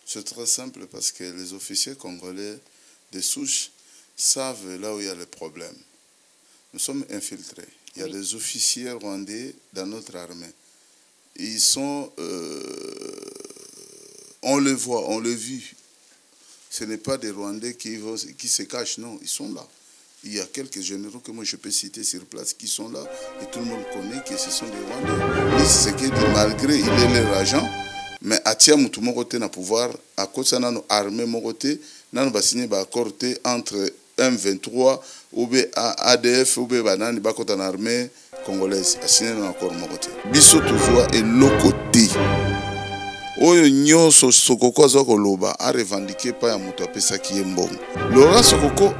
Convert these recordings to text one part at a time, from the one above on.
C'est très simple parce que les officiers congolais de souche savent là où il y a le problème. Nous sommes infiltrés. Il y a des officiers rwandais dans notre armée. Ils sont... on les voit, on les vit. Ce n'est pas des Rwandais qui se cachent, non, ils sont là. Il y a quelques généraux que moi je peux citer sur place qui sont là et tout le monde connaît que ce sont des Rwandais. C'est ce qui dit, malgré il est leur agent, mais à tiens tout mon côté na pouvoir à cause de notre armée mon côté, nous va signer un accord entre M23 ou ADF ou banane ba côté armée congolaise a signé un accord mon côté. Biso toujours et le côté. Oyo nyonso sokoko azokoloba a revendiqué pa ya moto apesaki ye mbongo. Laurent Sokoko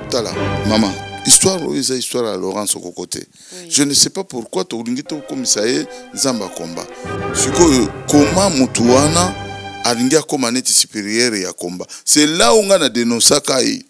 tala maman histoire oyo histoire à Laurent Sokoko te. Je ne sais pas pourquoi tolingi to komisa ye nzamba komba. Sikoyo comment mutu wana alingi akoma neti supérieur ya komba. C'est là où on a dénoncé kai.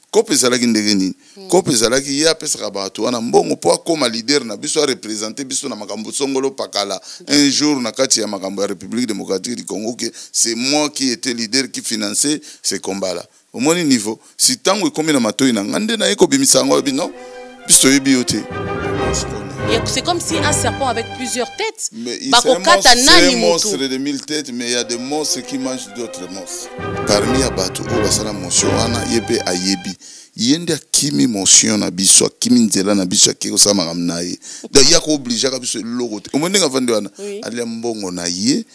Kope zalaki ndenge nini? Kope zalaki ya pesa bato wana mbongo po koma leader na biso représenter biso na makambo songolo pakala. Un jour na kati ya makambo ya République démocratique du Congo que c'est moi qui étais leader qui finançait ces combats là. Au moins niveau, si tango ekomi na matoi na ngande na eko bimisango bino, biso yebi yote. C'est comme si un serpent avec plusieurs têtes. C'est un monstre de 1000 têtes, mais il y a des monstres qui mangent d'autres monstres. Parmi les bateaux, il y a des motions, il y a des kimi motion na biso kimi nzela na biso kiko sama ngamna ye da yako obligé ka biso logote o mondenga vande wana ali mbongo na ye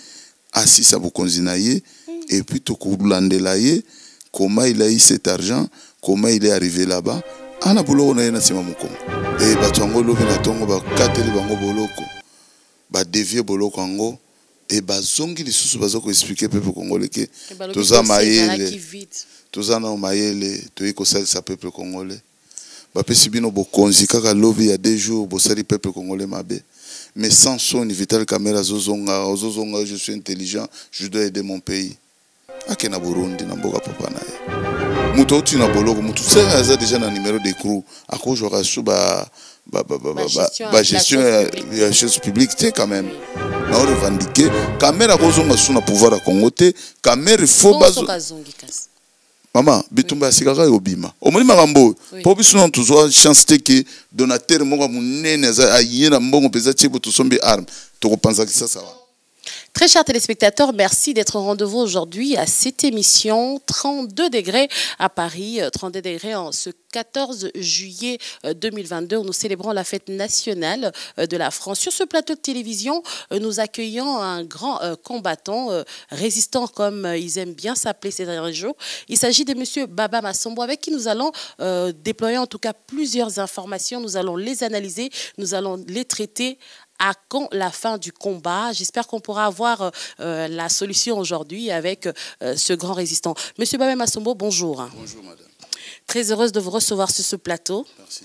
asisa bokonzi na ye et puis to kulandela ye comment il a eu cet argent comment il est arrivé là-bas ana boloko na ye na sima mokongo et batongo lobe na tongo ba kateli bango boloko ba dévier boloko ngo et bazongi lisusu bazoko expliquer peuple congolais que toza mayele tozana mayele toyiko salisa peuple congolais ba pesi bino bokonzi kaka lobi ya 2 jours bosali peuple congolais mabe mais sans son Vital Kamerhe zozonga je suis intelligent je dois aider mon pays akena Burundi na mboka papa na ye muto uti na boloko muto ça déjà na numéro d'écrou akojora sous ba gestion ya chose publique c'est quand même na revendiquer Kamerhe akozonga sous na pouvoir à Congo te Kamerhe faut bazo maman bitumba sikaka yobima omoni makambo po biso non tuzwa chance te que donateur moko munene za ayena mbongo peza tibo tusombe arme to kopanza ki ça va. Très chers téléspectateurs, merci d'être au rendez-vous aujourd'hui à cette émission 32 degrés à Paris, 32 degrés en ce 14 juillet 2022 où nous célébrons la fête nationale de la France. Sur ce plateau de télévision, nous accueillons un grand combattant, résistant comme ils aiment bien s'appeler ces derniers jours. Il s'agit de M. Baba Massombo avec qui nous allons déployer en tout cas plusieurs informations. Nous allons les analyser, nous allons les traiter à quand la fin du combat. J'espère qu'on pourra avoir la solution aujourd'hui avec ce grand résistant. Monsieur Baba Massombo, bonjour. Bonjour, madame. Très heureuse de vous recevoir sur ce plateau. Merci.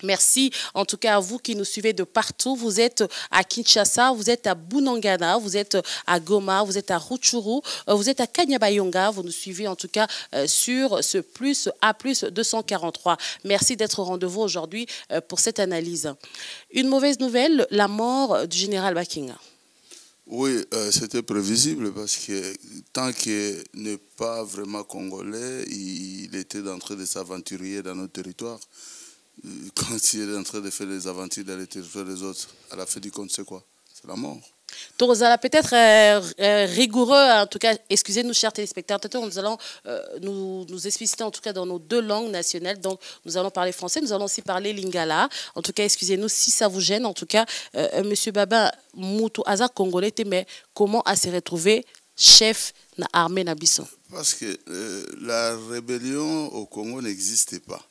Merci en tout cas à vous qui nous suivez de partout. Vous êtes à Kinshasa, vous êtes à Bunangana, vous êtes à Goma, vous êtes à Rutshuru, vous êtes à Kanyabayonga. Vous nous suivez en tout cas sur ce plus A+243. Merci d'être au rendez-vous aujourd'hui pour cette analyse. Une mauvaise nouvelle, la mort du général Bakinga. Oui, c'était prévisible parce que tant qu'il n'est pas vraiment congolais, il était en train de s'aventurer dans notre territoire. Quand il est en train de faire des aventures dans les territoires des autres, à la fin du compte, c'est quoi? C'est la mort. Torzala, peut-être rigoureux, en tout cas, excusez-nous, chers téléspectateurs, nous allons nous expliciter en tout cas dans nos 2 langues nationales. Donc, nous allons parler français, nous allons aussi parler lingala. En tout cas, excusez-nous si ça vous gêne. En tout cas, Monsieur Baba Moutou Aza Congolais, mais comment a se retrouvé chef de l'armée Nabiso? Parce que la rébellion au Congo n'existait pas.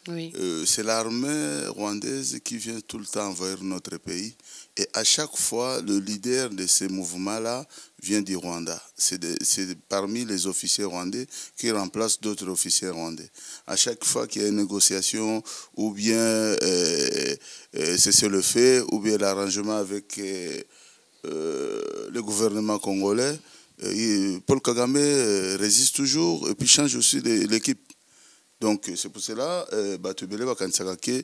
Oui. C'est l'armée rwandaise qui vient tout le temps envahir notre pays. Et à chaque fois, le leader de ces mouvements-là vient du Rwanda. C'est parmi les officiers rwandais qui remplacent d'autres officiers rwandais. À chaque fois qu'il y a une négociation, ou bien c'est le fait, ou bien l'arrangement avec le gouvernement congolais, Paul Kagame résiste toujours et puis change aussi l'équipe. Donc c'est pour cela batubele bakanisaka ke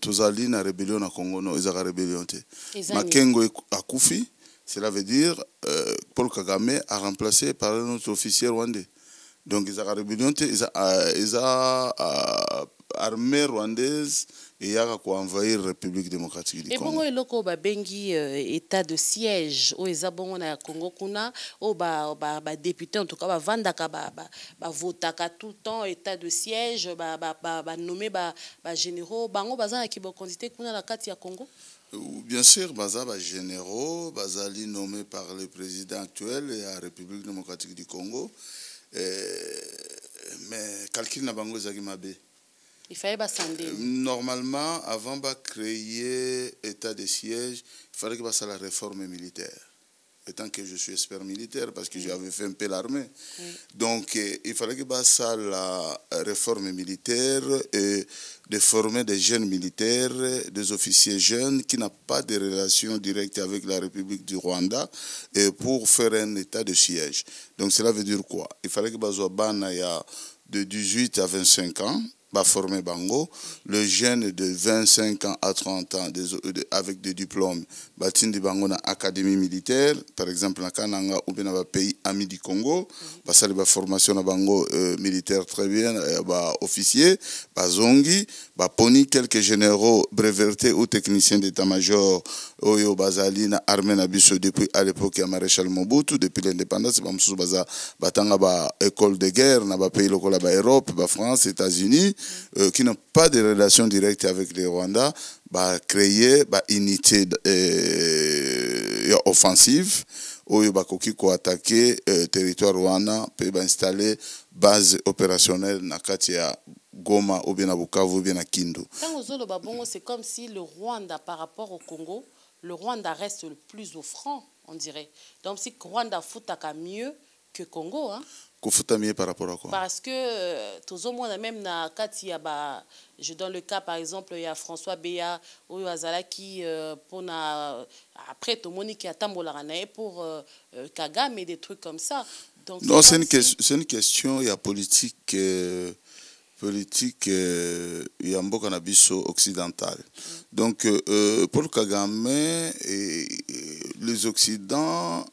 tozali na rébellion na Congo no ezaka rébellion te. Makengo akufi Cela veut dire Paul Kagame a remplacé par un autre officier rwandais. Donc ils ont rébellion, ils ont armée rwandaise et ils ont envahi la République démocratique du Congo. Et bon, bengi état de siège au Ezabon na Congo kuna au ba député en tout cas vandaka ba votaka tout le temps état de siège ba nommé ba généraux bango bazana ki ba candidat kuna la kati ya Congo. Bien sûr, baza ba généraux bazali nommés par le président actuel et la République démocratique du Congo. Mais calcul na bango zaki mabe. Il fallait bassander. Normalement, avant de créer état de siège, il fallait que ça la réforme militaire. Étant que je suis expert militaire, parce que j'avais fait un peu l'armée. Donc, il fallait que ça la réforme militaire et de former des jeunes militaires, des officiers jeunes qui n'ont pas de relation directe avec la République du Rwanda et pour faire un état de siège. Donc, cela veut dire quoi? Il fallait que Bazouabana y a de 18 à 25 ans, va former Bango, le jeune de 25 ans à 30 ans avec des diplômes, Batin de Bango dans l'académie militaire, par exemple dans Kananga ou bien dans le pays ami du Congo, parce que la formation dans Bango militaire très bien, officier, Zongi, poni quelques généraux brevetés ou techniciens d'état-major, Oyo Bazali na armée nabiso depuis à l'époque ya maréchal Mobutu, depuis l'indépendance, Bamsou Baza Batanga ba école de guerre, na ba pays local ba Europe, ba France, États-Unis. Qui n'ont pas de relation directe avec les Rwandais, créer une unité offensive où ils vont attaquer le territoire rwandais, puis installer base opérationnelle dans Katia, Goma, ou bien à Bukavu, ou bien à Kindu. C'est comme si le Rwanda, par rapport au Congo, le Rwanda reste le plus offrant, on dirait. Donc si le Rwanda foutaka mieux que Congo, hein. Par rapport à quoi? Parce que tout le monde même na kati ya je donne le cas par exemple il y a François Béa ou Azala qui pour après tout le monde qui a tambola pour Kagame et des trucs comme ça. Donc non, c'est une question il y a politique il y a un beau cannabis occidental. Donc pour Kagame et les Occidents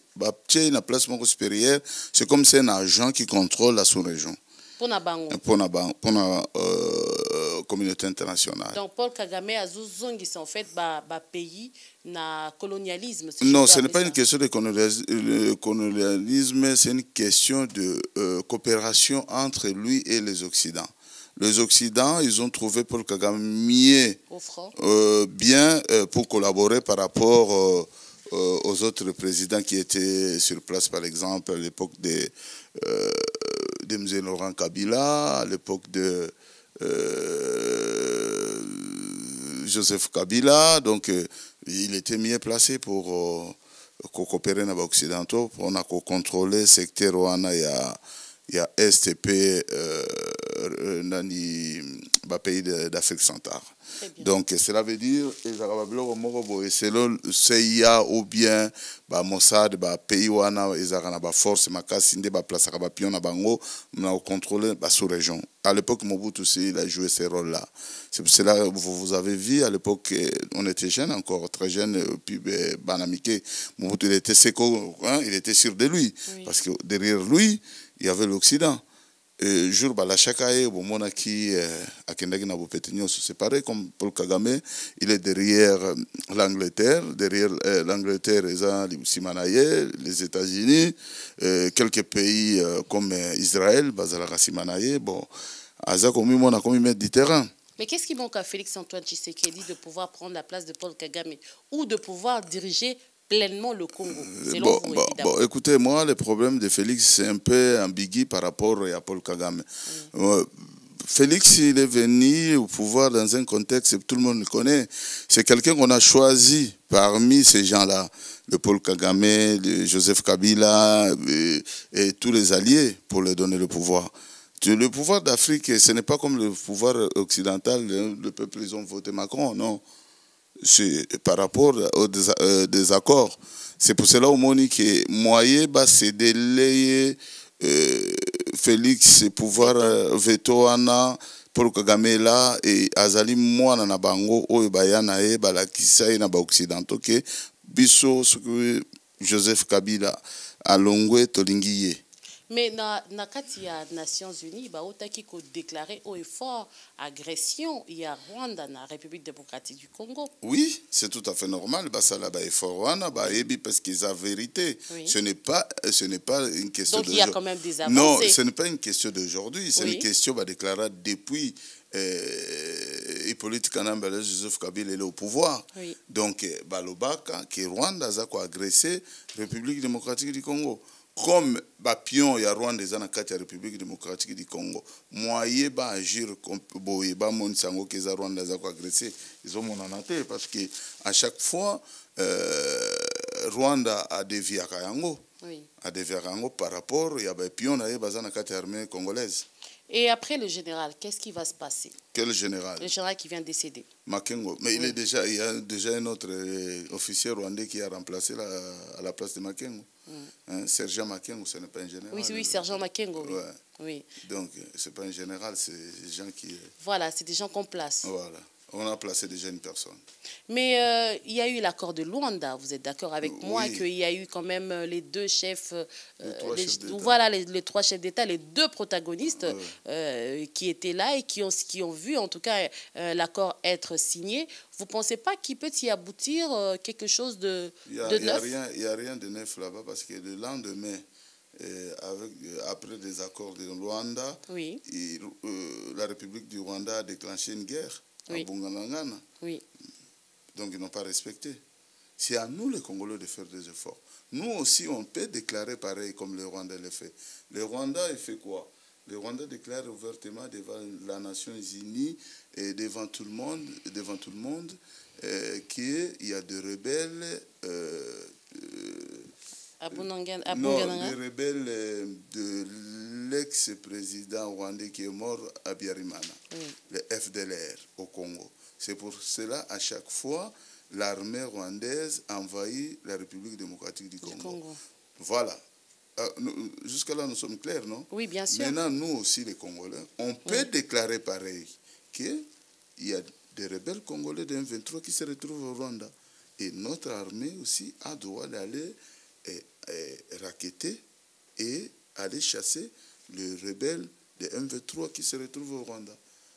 une place supérieure, c'est comme c'est un agent qui contrôle la sous-région. Pour la communauté internationale. Donc Paul Kagame a zuzongi en fait pays na colonialisme. Non, ce n'est pas une question de colonialisme, c'est une question de coopération entre lui et les Occidents. Les Occidents, ils ont trouvé Paul Kagame mieux, bien pour collaborer par rapport aux autres présidents qui étaient sur place, par exemple, à l'époque de M. Laurent Kabila, à l'époque de Joseph Kabila. Donc, il était mieux placé pour coopérer avec les Occidentaux, pour contrôler le secteur Rwanda. Il y a STP dans les pays d'Afrique centrale. Donc, cela veut dire que selon CIA ou bien Mossad, pays où il y a force, place à contrôler la sous-région. À l'époque, Mobutu aussi, il a joué ce rôle-là. C'est pour cela que vous avez vu, à l'époque, on était jeunes, encore très jeunes, puis Banamike, Mobutu, il était séco, hein, il était sûr de lui. Oui. Parce que derrière lui, il y avait l'Occident. Jour la chaque année bon mon qui c'est pareil comme Paul Kagame, il est derrière l'Angleterre les États-Unis, quelques pays comme Israël bazalaka Simanaye bon aza comme on a comme mettre du terrain. Mais qu'est-ce qui manque à Félix Antoine Tshisekedi de pouvoir prendre la place de Paul Kagame ou de pouvoir diriger pleinement le Congo, selon vous, évidemment. Écoutez, moi, le problème de Félix, c'est un peu ambigu par rapport à Paul Kagame. Félix, il est venu au pouvoir dans un contexte que tout le monde le connaît. C'est quelqu'un qu'on a choisi parmi ces gens-là. Le Paul Kagame, le Joseph Kabila et tous les alliés pour leur donner le pouvoir. Le pouvoir d'Afrique, ce n'est pas comme le pouvoir occidental. Le peuple, ils ont voté Macron, non. C'est par rapport aux désaccords. C'est pour cela au Moni que moyen c'est délayer Félix pouvoir veto ana pour Kagame là et azali mwana na bango oyo bayana e balakisa na ba occidentaux que biso Joseph Kabila alongwe tolingiye. Mais na kati ya Nations Unies ba otaki ko déclarer au effort agression il y a Rwanda na République démocratique du Congo. Oui, c'est tout à fait normal ba sala ba effort wana ba ebi parce que la vérité oui. Ce n'est pas une question donc il y a quand même des avancées. Non, ce n'est pas une question d'aujourd'hui, c'est une question ba déclarée depuis Hippolyte Kanambala Joseph Kabila est au pouvoir. Oui. Donc balobaka que Rwanda a quoi agressé République démocratique du Congo. Comme Bapion ya Rwanda eza na kati ya République démocratique du Congo, moyen ba agir comme boye ba monsango que za Rwanda za ko agresser, ils ont monana te parce que à chaque fois Rwanda a dévié à Kayango. Oui. A dévié à Kayango par rapport ya Bapion na baza na kati ya armée congolaise. Et après le général, qu'est-ce qui va se passer? Quel général? Le général qui vient de décéder. Makengo. Mais oui. Il y a déjà un autre officier rwandais qui a remplacé à la place de Makengo. Hein, Sergent Makengo, ce n'est pas un général. Oui, oui, Sergent Makengo. Oui. Ouais. Oui. Donc, ce n'est pas un général, c'est des gens qui... Voilà, c'est des gens qu'on place. Voilà. On a placé déjà une personne. Mais il y a eu l'accord de Luanda. Vous êtes d'accord avec moi qu'il y a eu quand même les deux chefs, voilà, les trois chefs d'État, les deux protagonistes qui étaient là et qui ont vu en tout cas l'accord être signé. Vous ne pensez pas qu'il peut y aboutir quelque chose de neuf? Il n'y a rien de neuf là-bas parce que le lendemain, après des accords de Luanda, oui. La République du Rwanda a déclenché une guerre. Oui. À Bunganangana. Oui. Donc ils n'ont pas respecté. C'est à nous les Congolais de faire des efforts. Nous aussi on peut déclarer pareil comme le Rwanda le fait. Le Rwanda il fait quoi? Le Rwanda déclare ouvertement devant la Nations Unies et devant tout le monde qu'il y a des rebelles des rebelles de l'ex-président rwandais qui est mort à Biarimana, le FDLR au Congo. C'est pour cela, à chaque fois, l'armée rwandaise envahit la République démocratique du Congo. Voilà. Jusqu'à là, nous sommes clairs, non? Oui, bien sûr. Maintenant, nous aussi, les Congolais, on peut déclarer pareil qu'il y a des rebelles congolais de M23 qui se retrouvent au Rwanda. Et notre armée aussi a droit d'aller racketter et aller chasser les rebelles de M23 qui se retrouvent au Rwanda.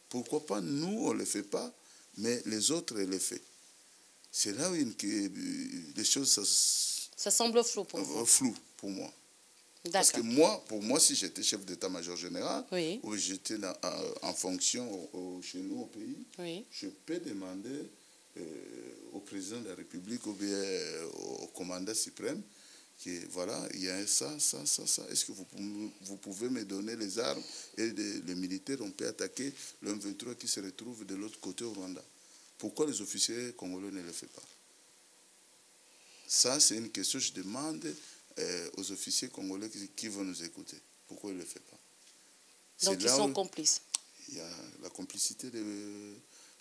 Pourquoi pas nous, on ne le fait pas, mais les autres le font. C'est là où les choses... Ça semble flou pour vous. Flou pour moi. Parce que moi, pour moi, si j'étais chef d'état-major général, ou j'étais en fonction chez nous au pays, je peux demander au président de la République ou bien au commandant suprême que voilà, il y a ça. Est-ce que vous pouvez me donner les armes et les militaires, on peut attaquer le M23 qui se retrouve de l'autre côté au Rwanda. Pourquoi les officiers congolais ne le font pas? Ça, c'est une question que je demande aux officiers congolais qui vont nous écouter. Pourquoi ils ne le font pas? Donc ils sont complices. Il y a la complicité de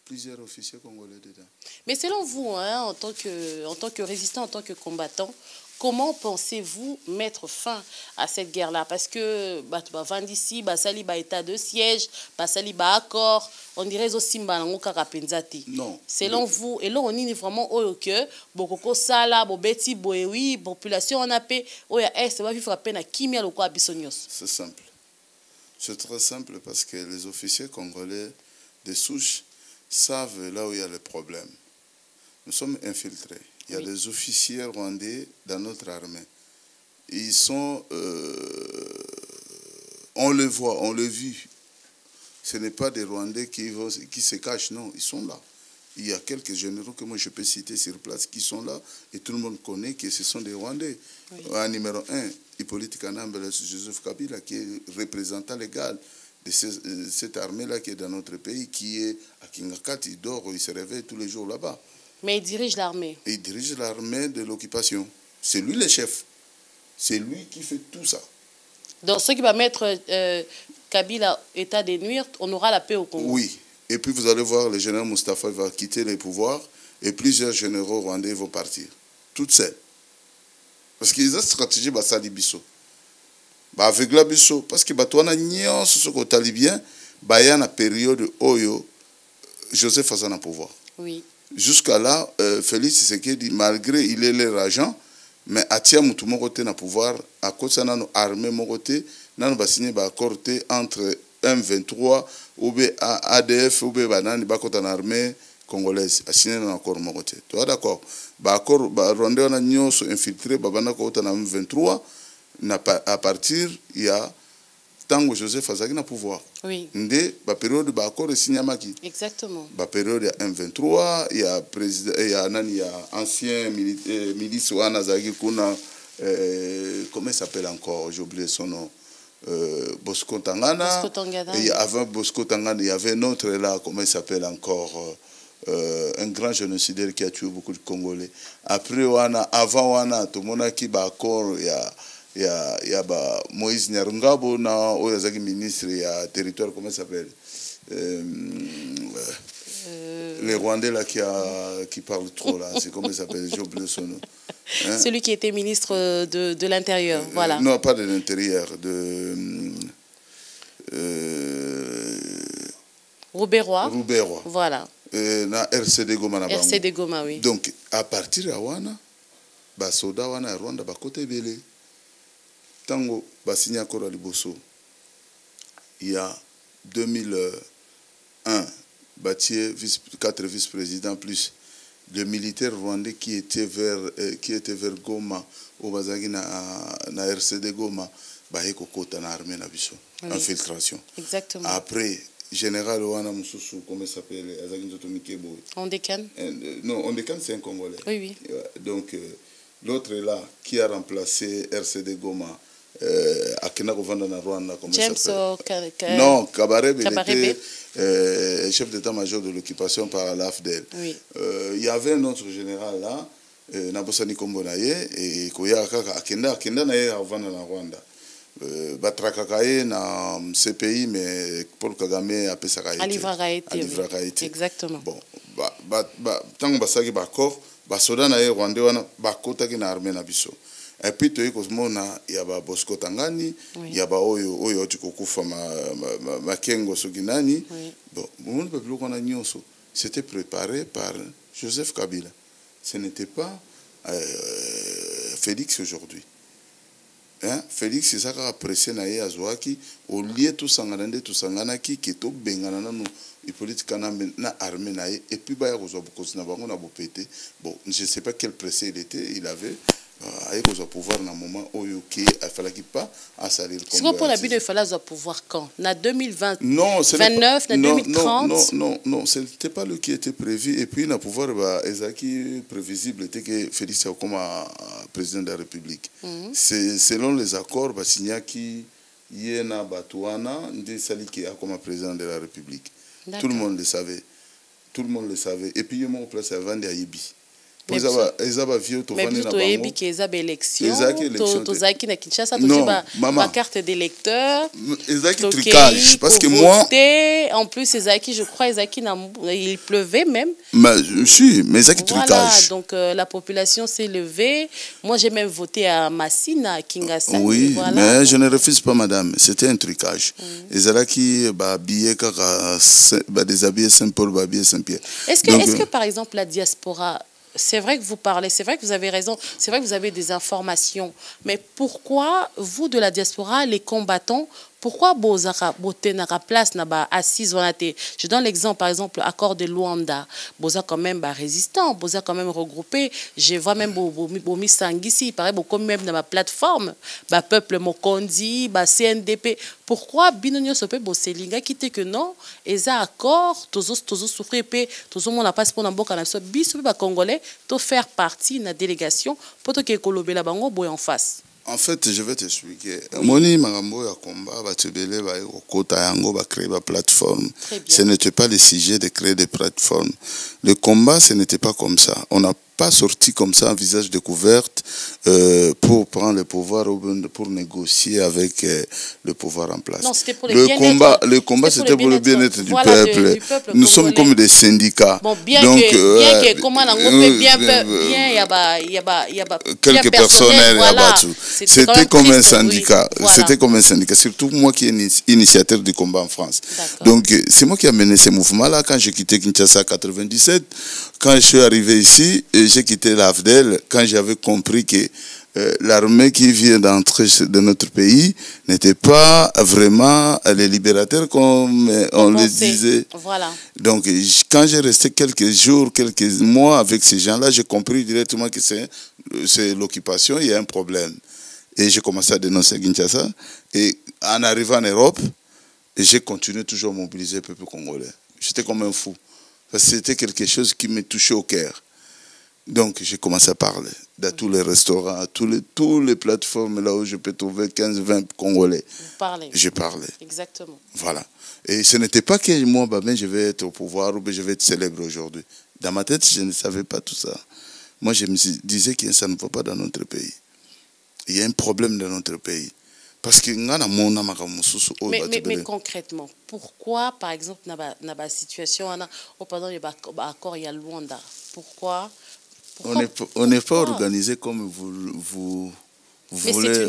plusieurs officiers congolais dedans. Mais selon vous, hein, en tant que résistant, en tant que combattant, comment pensez-vous mettre fin à cette guerre-là? Parce que d'ici, sali état de siège, sali accord, on dirait aussi non. Selon vous, et là on est vraiment au que bokoko sala bobeti boewi population on a paix oya est va vivre à peine à kimia loko abisonios. C'est simple. C'est très simple parce que les officiers congolais de souche savent là où il y a le problème. Nous sommes infiltrés. Il y a des officiers rwandais dans notre armée. Ils sont... on le voit, on le vit. Ce n'est pas des Rwandais qui se cachent, non, ils sont là. Il y a quelques généraux que moi je peux citer sur place qui sont là et tout le monde connaît que ce sont des Rwandais. En numéro 1, Hippolyte Kanambala Joseph Kabila, qui est représentant légal de cette armée-là qui est dans notre pays, qui est à Kingakat, il dort, il se réveille tous les jours là-bas. Mais il dirige l'armée. Il dirige l'armée de l'occupation. C'est lui le chef. C'est lui qui fait tout ça. Donc, ce qui va mettre Kabila état de nuire, on aura la paix au Congo. Oui. Et puis, vous allez voir, le général Mustafa va quitter les pouvoirs et plusieurs généraux rwandais vont partir. Toutes seules. Parce qu'ils ont une stratégie, ça dit biso. Avec la biso. Parce que toi, on a ce côté talibien, il y a une période où Joseph Fazana pouvoir. Oui. Jusqu'à là, Félix Tshisekedi, malgré il est leur agent, mais atia mutu moko te na pouvoir à cause ça nano armée moko te nano ba signé ba accord te entre M23 ou be ADF ou be banani ba kota na armée congolaise a signé un accord moko te to d'accord ba accord ba rwandais on a nyonso infiltré ba bana kota na M23 na à partir il y a tango Joseph Azaki na pouvoir. Oui. Ndé ba période ba accord signé maki. Exactement. Ba période ya M23, il y a président, il y a nani, il y a ancien milice wana Azaki kuna comment il s'appelle encore, j'ai oublié son nom. Bosco Tangana. Bosco Tangana. Et avant Bosco Tangana, il y avait un autre là, comment il s'appelle encore, un grand génocidaire qui a tué beaucoup de Congolais. Après wana, avant wana, tout le monde qui ba accord, il y a Moïse Nyarungabo na Oyazaki ministre il y a territoire comment ça s'appelle les Rwandais là qui parlent trop là c'est comment ça s'appelle j'ai oublié son nom hein? Celui qui était ministre de l'Intérieur voilà non pas de l'Intérieur de Roubaix-Roi voilà na RCD Goma na RCD Goma oui donc à partir de wana ba soda wana Rwanda ba côté belé tango basigné accord à Liboso il y a 2001 bâtier 4 vice-présidents plus de militaires rwandais qui étaient vers Goma au bazaki na RCD Goma ba heko kota na armée na biso infiltration exactement après général wana mususu comment s'appelle azaki nzoto mikebo on décane non on décane c'est un Congolais oui donc l'autre est là qui a remplacé RCD Goma Akina Kovanda na Rwanda comme ça s'appelle non Kabarebe était chef d'état-major de l'occupation par l'AFDEL oui. Il y avait un autre général là Nabosani Kombonaye et Koya Kaka Akenda naye Kovanda na Rwanda Batrakakaye na CPI mais Paul Kagame a pesaka été exactement bon tango basaki bakor basoda na ye Rwanda wana bakotaki na armée na biso et puis tu cosmona il y a ba Bosco Tangani il y a ba oyo tikokufa makengo sokinani bon mon peuple qu'on a nyonso c'était préparé par Joseph Kabila ce n'était pas Félix aujourd'hui hein Félix c'est ça qui a pressé na ye azwaki au lieu tout sangana ki keto bengana na politique na armée na ye et puis ba ya kozwa bokosi na bango na bopete bon je sais pas quel pressé il avait avec le pouvoir dans un moment où il ne fallait pas à salir comme ça. C'est pour la il fallait le pouvoir quand? En 2020, non, 29, en 2030? Non, ce n'était pas le qui était prévu. Et puis, le pouvoir prévisible était que Félix soit comme président de la République. C'est selon les accords signés qui y a Batouana, qui est comme président de la République. Tout le monde le savait. Tout le monde le savait. Et puis, il y a eu place avant de Yébi. Mais plutôt ébi qui est élection tozaki na Kinshasa tu ma carte d'électeur trucage parce que moi en plus ezaki je crois ezaki il pleuvait même mais ezaki trucage donc la population s'est levée moi j'ai même voté à Massina à Kinshasa oui voilà. Mais je ne refuse pas madame c'était un trucage ezaki ba billet kaka ba déshabiller Saint-Paul ba billet Saint-Pierre est-ce que par exemple la diaspora c'est vrai que vous parlez, c'est vrai que vous avez raison, c'est vrai que vous avez des informations. Mais pourquoi, vous de la diaspora, les combattants, pourquoi Bozaka Botenara place n'a pas assise je donne l'exemple par exemple accord de Luanda Boza quand même résistant Boza quand même regroupé je vois même Bomi Sangisi pareil beaucoup même dans ma plateforme peuple Mokondi CNDP pourquoi Binonio Sope Boselinga quitte que non et ça accord tous souffrir pe tous on a pas pour n'importe quel so biso congolais to faire partie de la délégation pour que kolobela bango boy en face. En fait, je vais t'expliquer. Moni Marambo ya combat, batubele ba kota yango ba créer ba plateforme. Ce n'était pas le sujet de créer des plateformes. Le combat, ce n'était pas comme ça. On n'a pas sorti comme ça un visage découverte pour prendre le pouvoir ou pour négocier avec le pouvoir en place. Non, c'était pour le combat c'était pour le bien-être du peuple. Nous sommes comme des syndicats. Bon, bien que comment on bien y a quelques personnels c'était comme un syndicat. Oui, voilà. C'était comme un syndicat. Surtout moi qui est initiateur du combat en France. Donc c'est moi qui ai mené ces mouvements-là quand j'ai quitté Kinshasa en 97. Quand je suis arrivé ici, j'ai quitté l'AFDEL quand j'avais compris que l'armée qui vient d'entrer de notre pays n'était pas vraiment les libérateurs comme on le disait. Voilà. Donc, quand j'ai resté quelques jours, quelques mois avec ces gens-là, j'ai compris directement que c'est l'occupation, il y a un problème. Et j'ai commencé à dénoncer Kinshasa. Et en arrivant en Europe, j'ai continué toujours à mobiliser le peuple congolais. J'étais comme un fou. Parce que c'était quelque chose qui me touchait au cœur. Donc, j'ai commencé à parler dans tous les restaurants, tous les plateformes là où je peux trouver 15-20 Congolais. Vous parlez. Je parlais. Exactement. Voilà. Et ce n'était pas que moi, je vais être au pouvoir ou je vais être célèbre aujourd'hui. Dans ma tête, je ne savais pas tout ça. Moi, je me disais que ça ne va pas dans notre pays. Il y a un problème dans notre pays. Parce que mais concrètement, pourquoi, par exemple, dans la situation, pendant l'accord, il y a Luanda, pourquoi on n'est pas organisé comme vous voulez,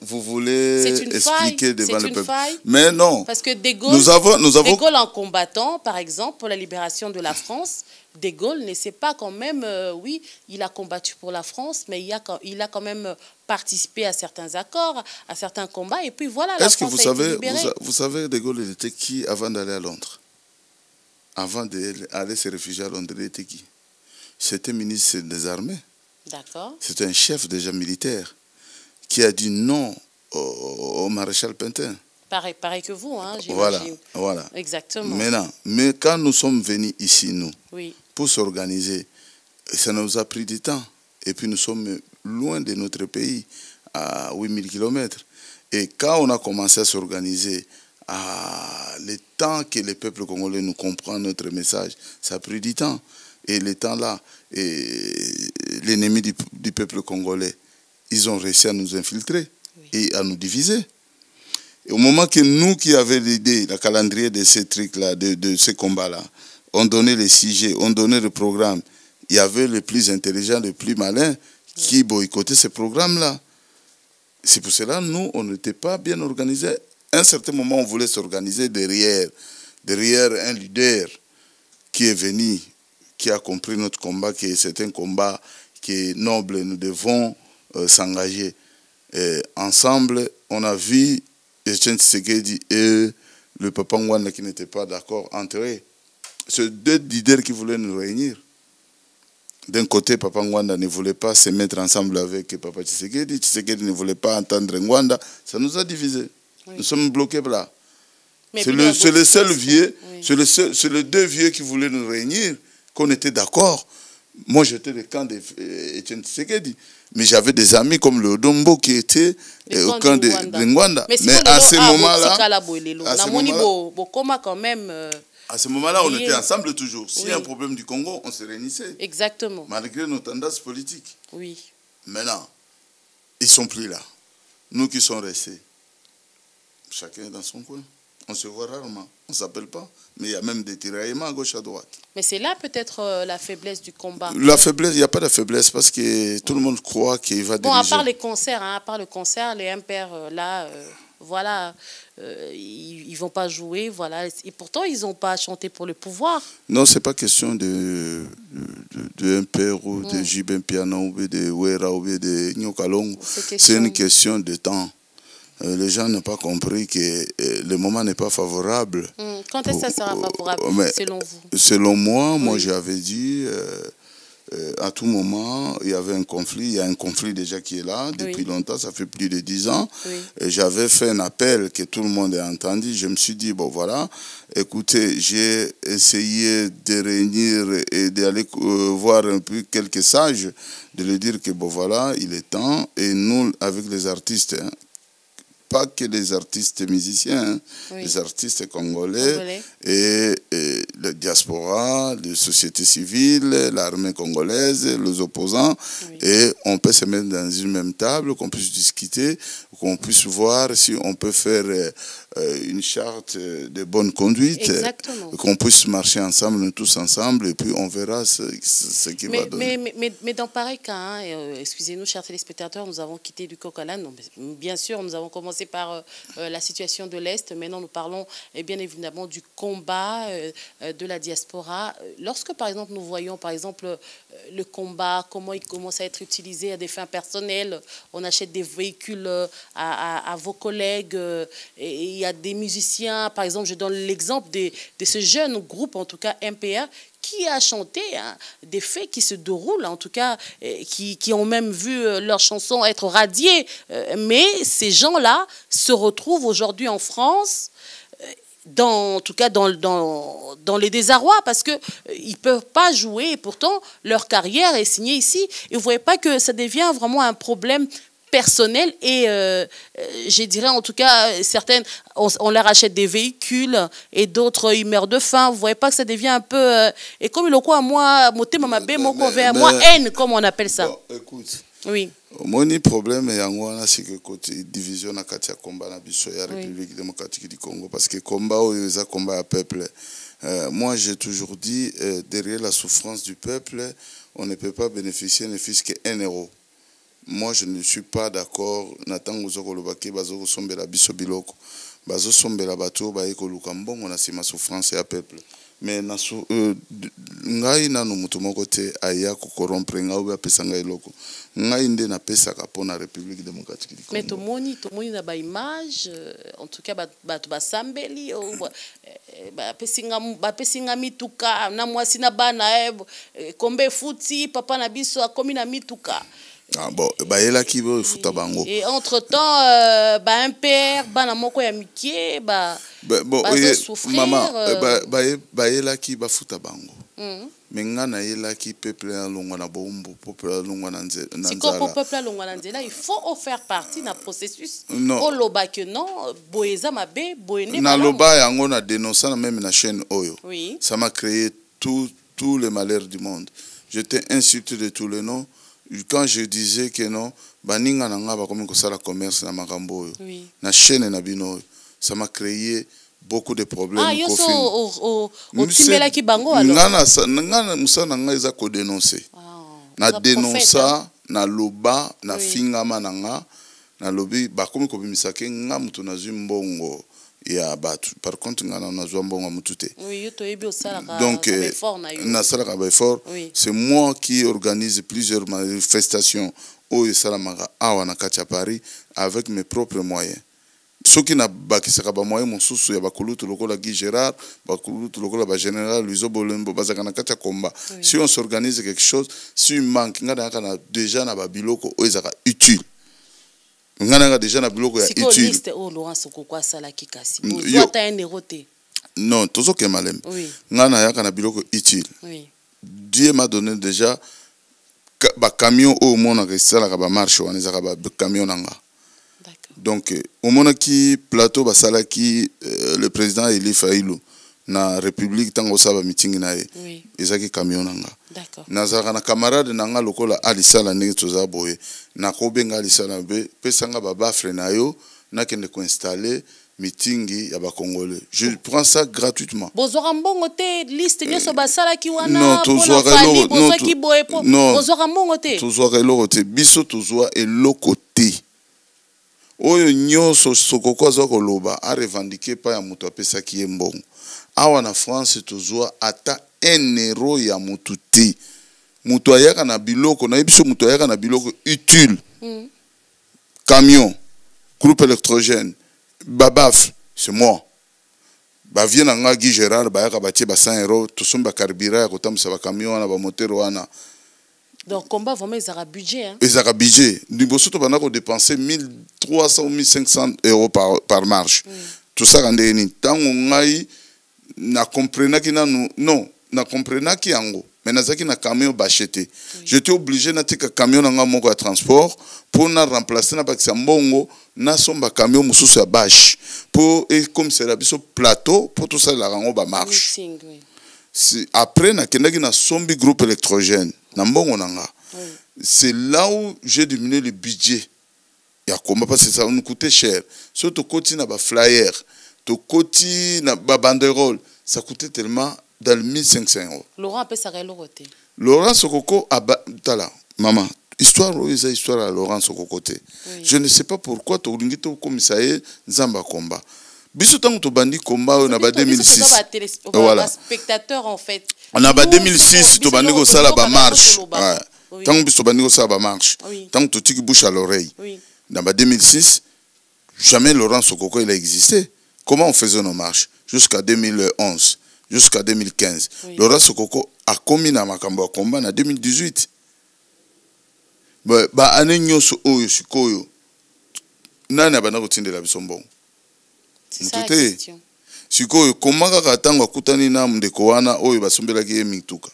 vous voulez expliquer devant le peuple. Mais non. Parce que De Gaulle, De Gaulle en combattant, par exemple, pour la libération de la France, De Gaulle ne sait pas quand même, oui, il a combattu pour la France, mais il a quand même participé à certains accords, à certains combats, et puis voilà, la France a été libérée. Vous savez, De Gaulle, il était qui avant d'aller à Londres? Avant d'aller se réfugier à Londres, il était qui? C'était ministre des Armées. D'accord. C'était un chef déjà militaire qui a dit non au maréchal Pétain. Pareil que vous, hein, j'imagine. Voilà. Exactement. Maintenant, mais quand nous sommes venus ici, nous, oui, pour s'organiser, ça nous a pris du temps. Et puis nous sommes loin de notre pays, à 8000 km. Et quand on a commencé à s'organiser, le temps que le peuple congolais nous comprend notre message, ça a pris du temps. Et le temps-là, l'ennemi du peuple congolais, ils ont réussi à nous infiltrer et à nous diviser. Et au moment que nous qui avions l'idée, le calendrier de ces trucs-là, de ces combats-là, on donnait les sujets, on donnait le programme, il y avait les plus intelligents, les plus malins qui boycottaient ces programmes-là. C'est pour cela, nous, on n'était pas bien organisés. À un certain moment, on voulait s'organiser derrière un leader qui est venu, qui a compris notre combat, que c'est un combat qui est noble, nous devons s'engager. Ensemble, on a vu Etienne Tshisekedi et le Papa Ngwanda qui n'étaient pas d'accord entre eux. C'est deux leaders qui voulaient nous réunir. D'un côté, Papa Ngwanda ne voulait pas se mettre ensemble avec Papa Tshisekedi. Tshisekedi ne voulait pas entendre Ngwanda. Ça nous a divisés. Oui. Nous sommes bloqués là. C'est le seul vieux, oui. C'est les deux vieux qui voulaient nous réunir, qu'on était d'accord. Moi, j'étais le camp d'Etienne Tshisekedi. Mais j'avais des amis comme le Dombo qui était au camp de Ngwanda. Mais à ce moment-là, on était ensemble toujours. S'il y a un problème du Congo, on se réunissait. Exactement. Malgré nos tendances politiques. Oui. Maintenant, ils ne sont plus là. Nous qui sommes restés, chacun est dans son coin. On se voit rarement, on ne s'appelle pas. Mais il y a même des tiraillements à gauche, à droite. Mais c'est là peut-être la faiblesse du combat. La faiblesse, il n'y a pas de faiblesse parce que tout le monde croit qu'il va diriger. Bon, à part les concerts, les impairs, là, voilà, ils ne vont pas jouer, voilà. Et pourtant, ils n'ont pas chanté pour le pouvoir. Non, ce n'est pas question de impairs ou de Jibin Piano ou de Wera ou de Nyokalong. C'est une question de temps. Les gens n'ont pas compris que le moment n'est pas favorable. Quand est-ce que ça sera favorable, selon vous? Selon moi, moi j'avais dit, à tout moment, il y avait un conflit. Il y a un conflit déjà qui est là depuis longtemps, ça fait plus de 10 ans. Et j'avais fait un appel que tout le monde a entendu. Je me suis dit, bon voilà, écoutez, j'ai essayé de réunir et d'aller voir un peu quelques sages, de leur dire que bon voilà, il est temps. Et nous, avec les artistes, pas que les artistes musiciens, les artistes congolais et la diaspora, les sociétés civiles, l'armée congolaise, les opposants. Et on peut se mettre dans une même table, qu'on puisse discuter, qu'on puisse voir si on peut faire une charte de bonne conduite, qu'on puisse marcher ensemble, nous tous ensemble, et puis on verra ce qui va donner. Mais dans pareil cas, excusez-nous, chers téléspectateurs, nous avons quitté du Coq-à-l'âne. Bien sûr, nous avons commencé par la situation de l'Est. Maintenant, nous parlons bien évidemment du combat de la diaspora. Lorsque, par exemple, nous voyons, par exemple, le combat, comment il commence à être utilisé à des fins personnelles, on achète des véhicules à vos collègues, et il y a des musiciens, par exemple, je donne l'exemple de ce jeune groupe, en tout cas MPR, qui a chanté des faits qui se déroulent, en tout cas, qui ont même vu leurs chansons être radiées. Mais ces gens-là se retrouvent aujourd'hui en France, en tout cas dans les désarrois, parce qu'ils ne peuvent pas jouer, et pourtant leur carrière est signée ici. Et vous ne voyez pas que ça devient vraiment un problème personnel et je dirais en tout cas certaines on leur achète des véhicules et d'autres ils meurent de faim. Vous voyez pas que ça devient un peu et comme il quoi moi motema mabe moko vers moi haine comme on appelle ça. Bon, écoute, oui, mon problème est en c'est que côté division na katia combat na biso ya République démocratique du Congo, parce que combat ça combat à peuple. Moi j'ai toujours dit derrière la souffrance du peuple on ne peut pas bénéficier ne fût-ce qu'un euro. Moi, je ne suis pas d'accord. Nathan Ouzoko-Lobake, Bazo Sombela Bisobiloko, Bazo Sombela Bato, Baeko Lukambon, on a si ma souffrance et à peuple. Mais ngai na no mutumo kote aya ko corrompre ngau ba pesa ngai loko. Ngai nde na pesa ka pona République démocratique du Congo. Mais tomoni na ba image en tout cas ba sambeli ba pesinga mituka na mwasi na bana kombe futi papa na biso akomi na mituka. Ah bon, baela ki bo futa bango. Et entre-temps un père bana moko ya mikie bon souffrir maman baela ki ba futa bango. Mais ngana yela ki peuple alongwa na bombo, peuple alongwa na nzela. Si ko peuple alongwa na nzela, il faut faire partie d'un processus. Non. Loba que non, boeza mabe, boene na loba yango na dénoncer na même na chaîne Oyo. Oui. Ça m'a créé tous les malheurs du monde. J'étais insulté de tous les noms. Quand je disais que non, baninga nanga ba comme ça la commerce na makambo yo. Oui. Na chaîne na bino, ça m'a créé beaucoup de problèmes. Ah, yoso au timela ki bango alors. Ngana musana nga eza ko dénoncer. Na dénoncer na loba na finga mananga na lobi ba comme ko bimisake nga mutu na zimbongo ya batu. Par contre ngana na zwa mutute. Oui, yo to ebi osala donc na sala ka effort. C'est moi qui organise plusieurs manifestations au Salamara awa na katia Paris avec mes propres moyens. Ceux qui n'a bakisaka ba moyens mosusu ya bakulutu lokola Guy Gérard, bakulutu lokola ba général Luizo Bolembo bazaka na katia combat. Si on s'organise quelque chose, si il manque ngana kana déjà na ba biloko ezaka utile. Ngana déjà na biloko ya utile. Si liste o Laurent Sokokwa sala kikasi. Vous ta un éroté. Non, tozo ke malem. Oui. Ngana ya kana biloko utile. Oui. Dieu m'a donné déjà ba camion au mona que ça la ba marche on ezaka ba camion nanga. Donc, au moment qui plateau basala qui le président Eli Failou na République tango saba meeting na ye. Oui. Ezaki camion nanga. D'accord. Nazaka na camarade nanga lokola alisala ndenge toza boye. Na kobenga alisala be pesanga ba bafre na yo na kende ko installer meeting ya ba Congolais. Je prends ça gratuitement. Bozora mbongo te liste nyoso basala ki wana. Non, tozwa eloko. Bozora ki boye po. Bozora mbongo te. Tozwa eloko te. Biso tozwa eloko te. Oyo nyoso sokoko za koloba a revendiquer pa ya mutu apesa ki mbongo. Awa na France tozwa ata 1 euro ya mutu te. Mutu ayaka na biloko na biso mutu ayaka na biloko utile. Camion, groupe électrogène, babaf, c'est moi. Ba vient nga Guy Gérard ba yaka batie ba 100 euros to somba carburant ya kotamsa ba camion na ba moteur wana. Donc, combat vraiment, ils ont un budget. Hein? Ils ont un budget. Nous avons dépensé 1300 ou 1500 euros par marche. Tout ça, quand on a compris que non, na comprenait qui ango. Mais na zaki na camion bacheté. J'étais obligé na tika camion na moko à transport pour na remplacer na bakisa mbongo na somba camion mususu ya bash pour et comme c'est la biso plateau pour tout ça la rango ba marche. Après na kendaki na sombi groupe électrogène. C'est là où j'ai diminué le budget. Il y a comment parce que ça nous coûtait cher. Surtout côté na ba flyer, to côté na ba banderole, ça coûtait tellement dans 1500 euros. Laurent appelle ça Loroté. Laurent Sokoko tala maman, histoire à Laurent Sokokoté. Je ne sais pas pourquoi to ringito comme ça est Zamba combat. biso tango to bandi combat on a ba 2006 voilà spectateur en fait on a ba 2006 to bandi ko sala ba marche tango biso bandi ko sala ba marche tango to tiki bouche à l'oreille dans ba 2006 jamais Laurent Sokoko il a existé. Comment on faisait nos marches jusqu'à 2011 jusqu'à 2015 Laurent Sokoko a commis na makambo combat en 2018 ba ane nyoso oyo sikoyo nani abana kotindela biso mbongo. C'est ça la question. Sikoyo komaka katanga kutani na ndeko wana oyo basombelaki ye mituka.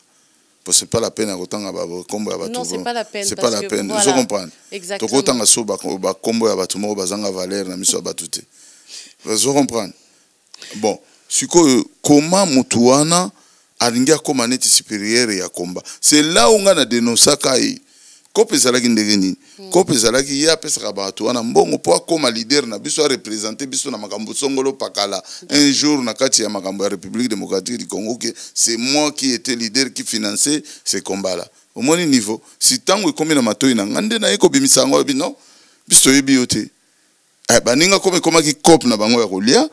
C'est pas la peine à kotanga ba kombo ya batu. Non, c'est pas la peine. C'est pas la peine. Vous comprenez? Exactement. To kotanga so ba kombo ya batu mo bazanga valeur na miso ya batu te. Vous comprenez? Bon, sikoyo comment mutu wana alingia koma neti supérieur ya komba. C'est là où on a dénoncé kai. Kope zalaki ndenge nini kope zalaki ya pesa batu wana mbongo po akoma leader na biso a représenter biso na makambo songolo pakala un jour na kati ya makambo ya République démocratique du Congo que c'est moi qui était leader qui finançait ces combats là au moins niveau si tango ekomi na matoi na ngande na eko bimisango bino biso yebi yote baninga koma ki cop na bango ya kolia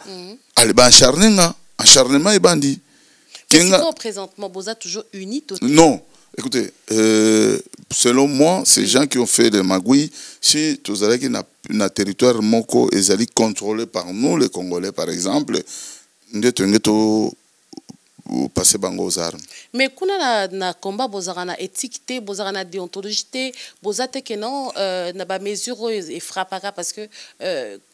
ale ba acharnement et bandi kenga présentement boza toujours unis totalement. Non. Écoutez, selon moi, ces gens qui ont fait des magouilles, si tous allez qui na territoire moko ezali contrôlé par nous les Congolais par exemple, ndeto passer bango aux armes. Mais kuna na combat bozara na éthique te, bozara na déontologie te, bozate que non na ba mesure et frappera parce que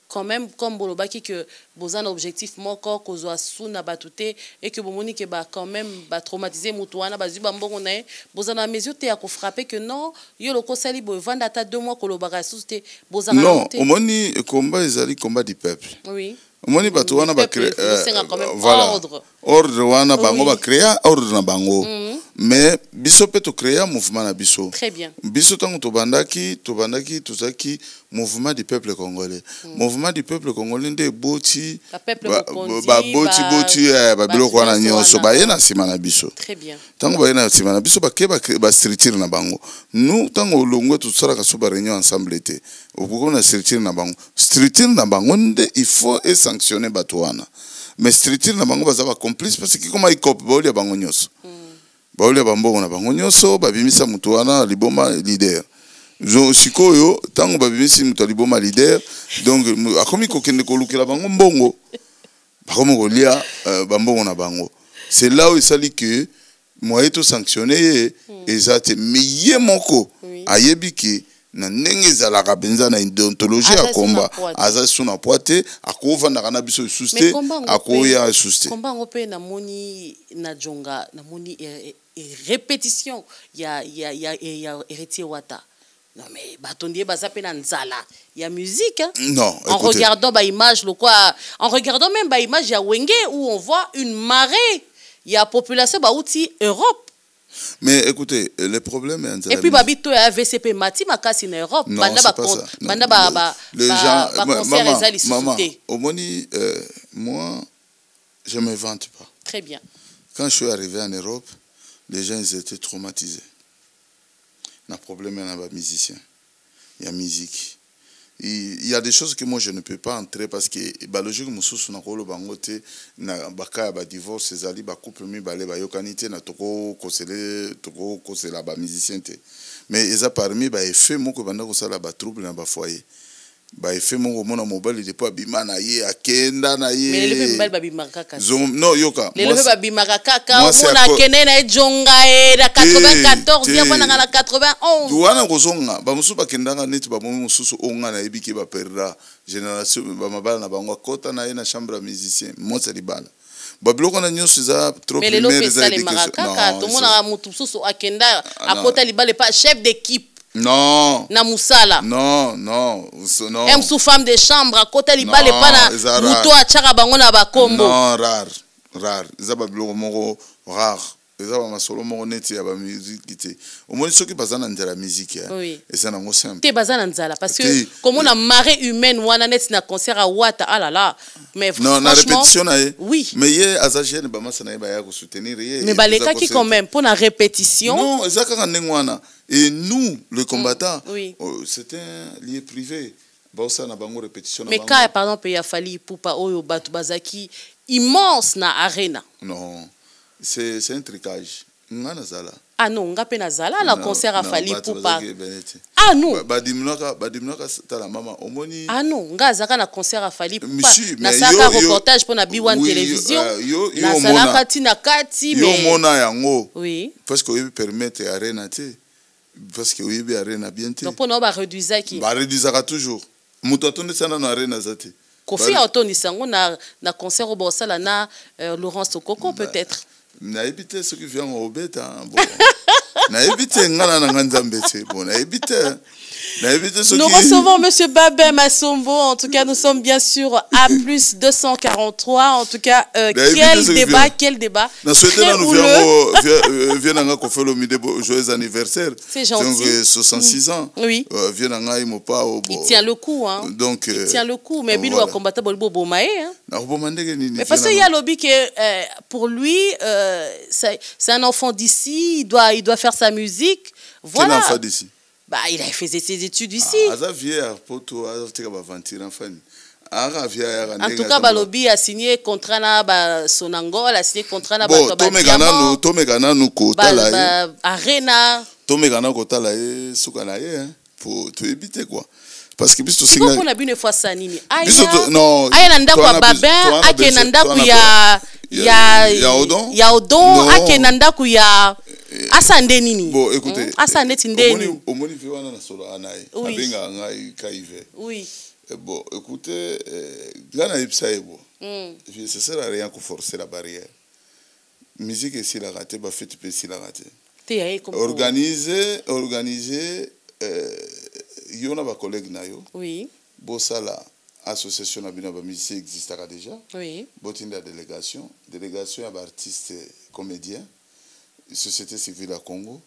quand même comme bolobaki que bozan objectif moko kozwa suna batute et que bomoni que ba quand même ba traumatiser mutuana ba zuba mbongo na bozan na mesure te ya ko frapper que non yo loko sali bo vanda ta 2 mois ko lobaka susute bozan na non omoni combat ezali combat du peuple. Oui. Omoni batu wana ba créer voilà ordre wana bango ba créer ordre na bango mais biso pe to créer mouvement na biso. Très bien. Biso tango to bandaki tozaki mouvement du peuple congolais. Mouvement du peuple congolais nde boti ba boti ba biloko wana nyonso ba yena sima na biso. Très bien. Tango ba yena sima na biso ba ke ba structure na bango. Nous tango longwe to tsara ka so ba réunion ensemble té. Okoko na structure na bango nde il faut sanctionner batuana. Mais structure na bango baza ba complice parce que comme ikop ba olia bango nyonso. Ba olia bambongo na bango nyonso ba bimisa mutuana liboma leader. Zo sikoyo tango ba bimisi mutu liboma leader donc akomi ko kende ko lukela bango mbongo. Ba komo ko lia bambongo na bango. C'est là où il s'allie que moi eto sanctionner ezate miye moko ayebiki na ndenge zalaka benza na déontologie ya komba aza suna poate akovanda kana biso suste akoya suste komba ngope na moni na jonga na moni répétition ya héritier wata non mais batondi baza pe na nzala ya musique hein? Non en regardant ba image le quoi en regardant même ba image ya Wenge où on voit une marée ya population ba outi Europe. Mais écoutez, le problème est... Et puis, Babito et AVCP Mati, Makasi en Europe. Non, c'est pas ça. Les gens... Maman, au moni, moi, je ne me vante pas. Très bien. Quand je suis arrivé en Europe, les gens ils étaient traumatisés. Il y a un problème avec les musiciens. Il y a la musique. Il y a des choses que moi je ne peux pas entrer parce que la logique mususu na kolo bangote na baka ba divorce ezali ba couple mi balé ba yokanité na toko kosela ba musicien te mais eza parmi ba effet moko banda ko sala ba trouble na ba foyer ba effet moko mona mobile de pas bima na ye akenda na ye mais le mobile ba bimaka kaka non yoka le ba bimaka kaka mona kene na jonga e na 94 ya bana na 91 duana kozonga ba musu ba kendanga neti ba mususu onga na ebiki ba perda génération ba mabala na bango kota na ye na chambre ya musicien moi c'est libala ba biloko na nyonso za trop primaire za kaka to mona mutu susu akenda akota libala pas chef d'équipe. Non. Na musala. Non. Même sous femme de chambre à côté libale pas na muto a chaka bango na ba kombo. Non, rare. Zaba biloko moko rare. Zaba masolo moko neti ya ba musique te. Au moins ceux qui bazana ndela musique et ça nango simple. Te bazana nzala parce que comme on a marée humaine wana net na concert à Wata ah là là. Mais non, na répétition na oui. Mais hier azagene ba masana ba ya ko soutenir hier. Mais baleka qui quand même pour la répétition. Non, ezaka ndengwana. Et nous, les combattants, oui. c'est un lieu privé. Mais quand par exemple il y a fallu Poupa Oyo Batu Bazaki immense na arena. Non, c'est un tricage. Ah non, nga pe nazala la concert a fallu Poupa. Ah non. Ah non, nga zaka na concert a fallu Poupa. Na saka reportage pour na B1 télévision. Na sala tina kati mais yo mona yango. Oui. Parce que il permettre arena té. Parce que oui arena bien té. Donc pour nous ba réduire qui. Ba réduire toujours. Mutotonde sana na arena zate. Kofi Anthony Sango na concert au Borsala na Laurence Okoko peut-être. Na éviter ce qui vient au bête bon. Na éviter ngana na nganzambe c'est bon. Na éviter nous recevons Monsieur Babé Massombo. En tout cas, nous sommes bien sûr à plus 243. En tout cas, quel débat. Très joyeux anniversaire. C'est gentil. 66 ans. Oui. Il tient le coup. Hein. Donc, il tient le coup. Mais Bilo a combattu Bolbo Bomae. Mais parce qu'il y a lobby que pour lui, c'est un enfant d'ici. Il doit faire sa musique. Voilà. Quel enfant d'ici? Bah, il a fait ses études ici. En tout cas, Balobi a signé contrat na Sonangol, a signé contrat na Arena. Tomegana kotala e sukana ye pour te éviter quoi. Parce que biso singa. Pour la une fois ça nini. Non. Aya nanda kwa Babin, ake nanda ku ya Odon, ake nanda ku ya Asande nini. Bon, écoutez. Asande tindeni. Omoni fiwana na solo anayi. Abenga ngai kaive. Oui. Bon, écoutez, gana ipsaebo. Ça sert à rien qu'on forcer la barrière. Musique est si la raté, ba fête peut si la raté. Organiser, yona ba collègue na yo. Oui. Bosala association na bina ba musicien existera déjà. Oui. Botinda délégation à ba artistes comédiens. Société civile à Congo,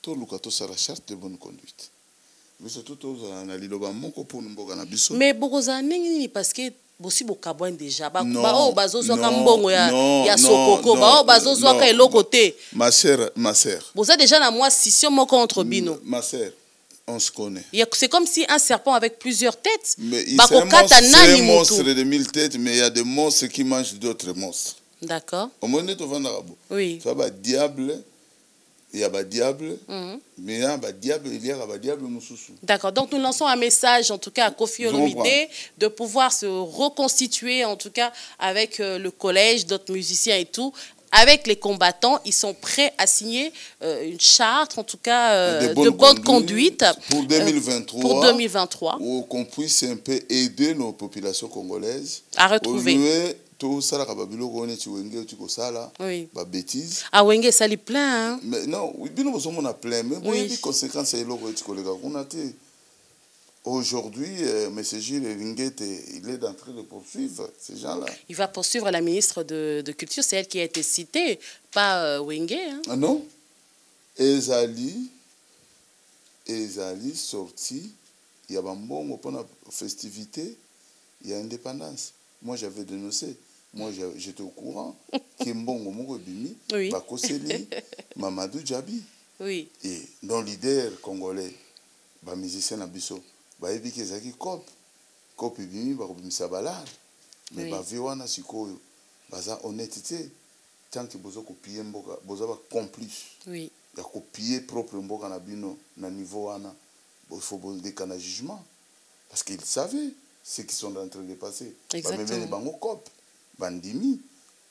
tout le cas la charte de bonne conduite. Mais surtout mais Bokozani parce que bosi bokabouin déjà ba o bazozo ka mbongo ya sokoko ba o bazozo ka eloko te. Ma sœur vous êtes déjà na moi scission moko contre bino. Ma sœur, on se connaît. C'est comme si un serpent avec plusieurs têtes. C'est un monstre de 1000 têtes, mais il y a des monstres qui mangent d'autres monstres. D'accord. Oui. Ça va diable, il y a un diable, mais il y a un diable, D'accord. Donc nous lançons un message en tout cas à Kofi Olomide de pouvoir se reconstituer en tout cas avec le collège, d'autres musiciens et tout. Avec les combattants, ils sont prêts à signer une charte, en tout cas de bonne conduite pour 2023. Pour 2023. Pour qu'on puisse un peu aider nos populations congolaises à retrouver. Tout ça, oui. Bêtise. Ah, Wenge, ça lui plein. Hein? Mais non, oui, bien nous sommes plein. Mais oui, les conséquences, c'est aujourd'hui, M. Gilles Ringuette, il est en train de poursuivre ces gens-là. Il va poursuivre la ministre de Culture, c'est elle qui a été citée, pas Wenge. Hein? Ah non? Ezali sorti, il y a un bon pour la festivité, il y a indépendance. Moi, j'avais dénoncé. Moi, j'étais au courant. Kimbongo Mokobimi, oui. Bakoseli, Mamadou Djabi. Oui. Et dans leader congolais, les musiciens Nabiso, ils ont dit qu'ils cop Bimi, ils ont mais ils ont dit qu'ils honnêteté. Tant que vous avez copié, vous avez complice. Oui. Vous avez copié propre Mboka Nabino, na niveau Ana. Il faut décaler un jugement. Parce qu'ils savaient ce qui sont en train de passer. Exactement. Bandimi.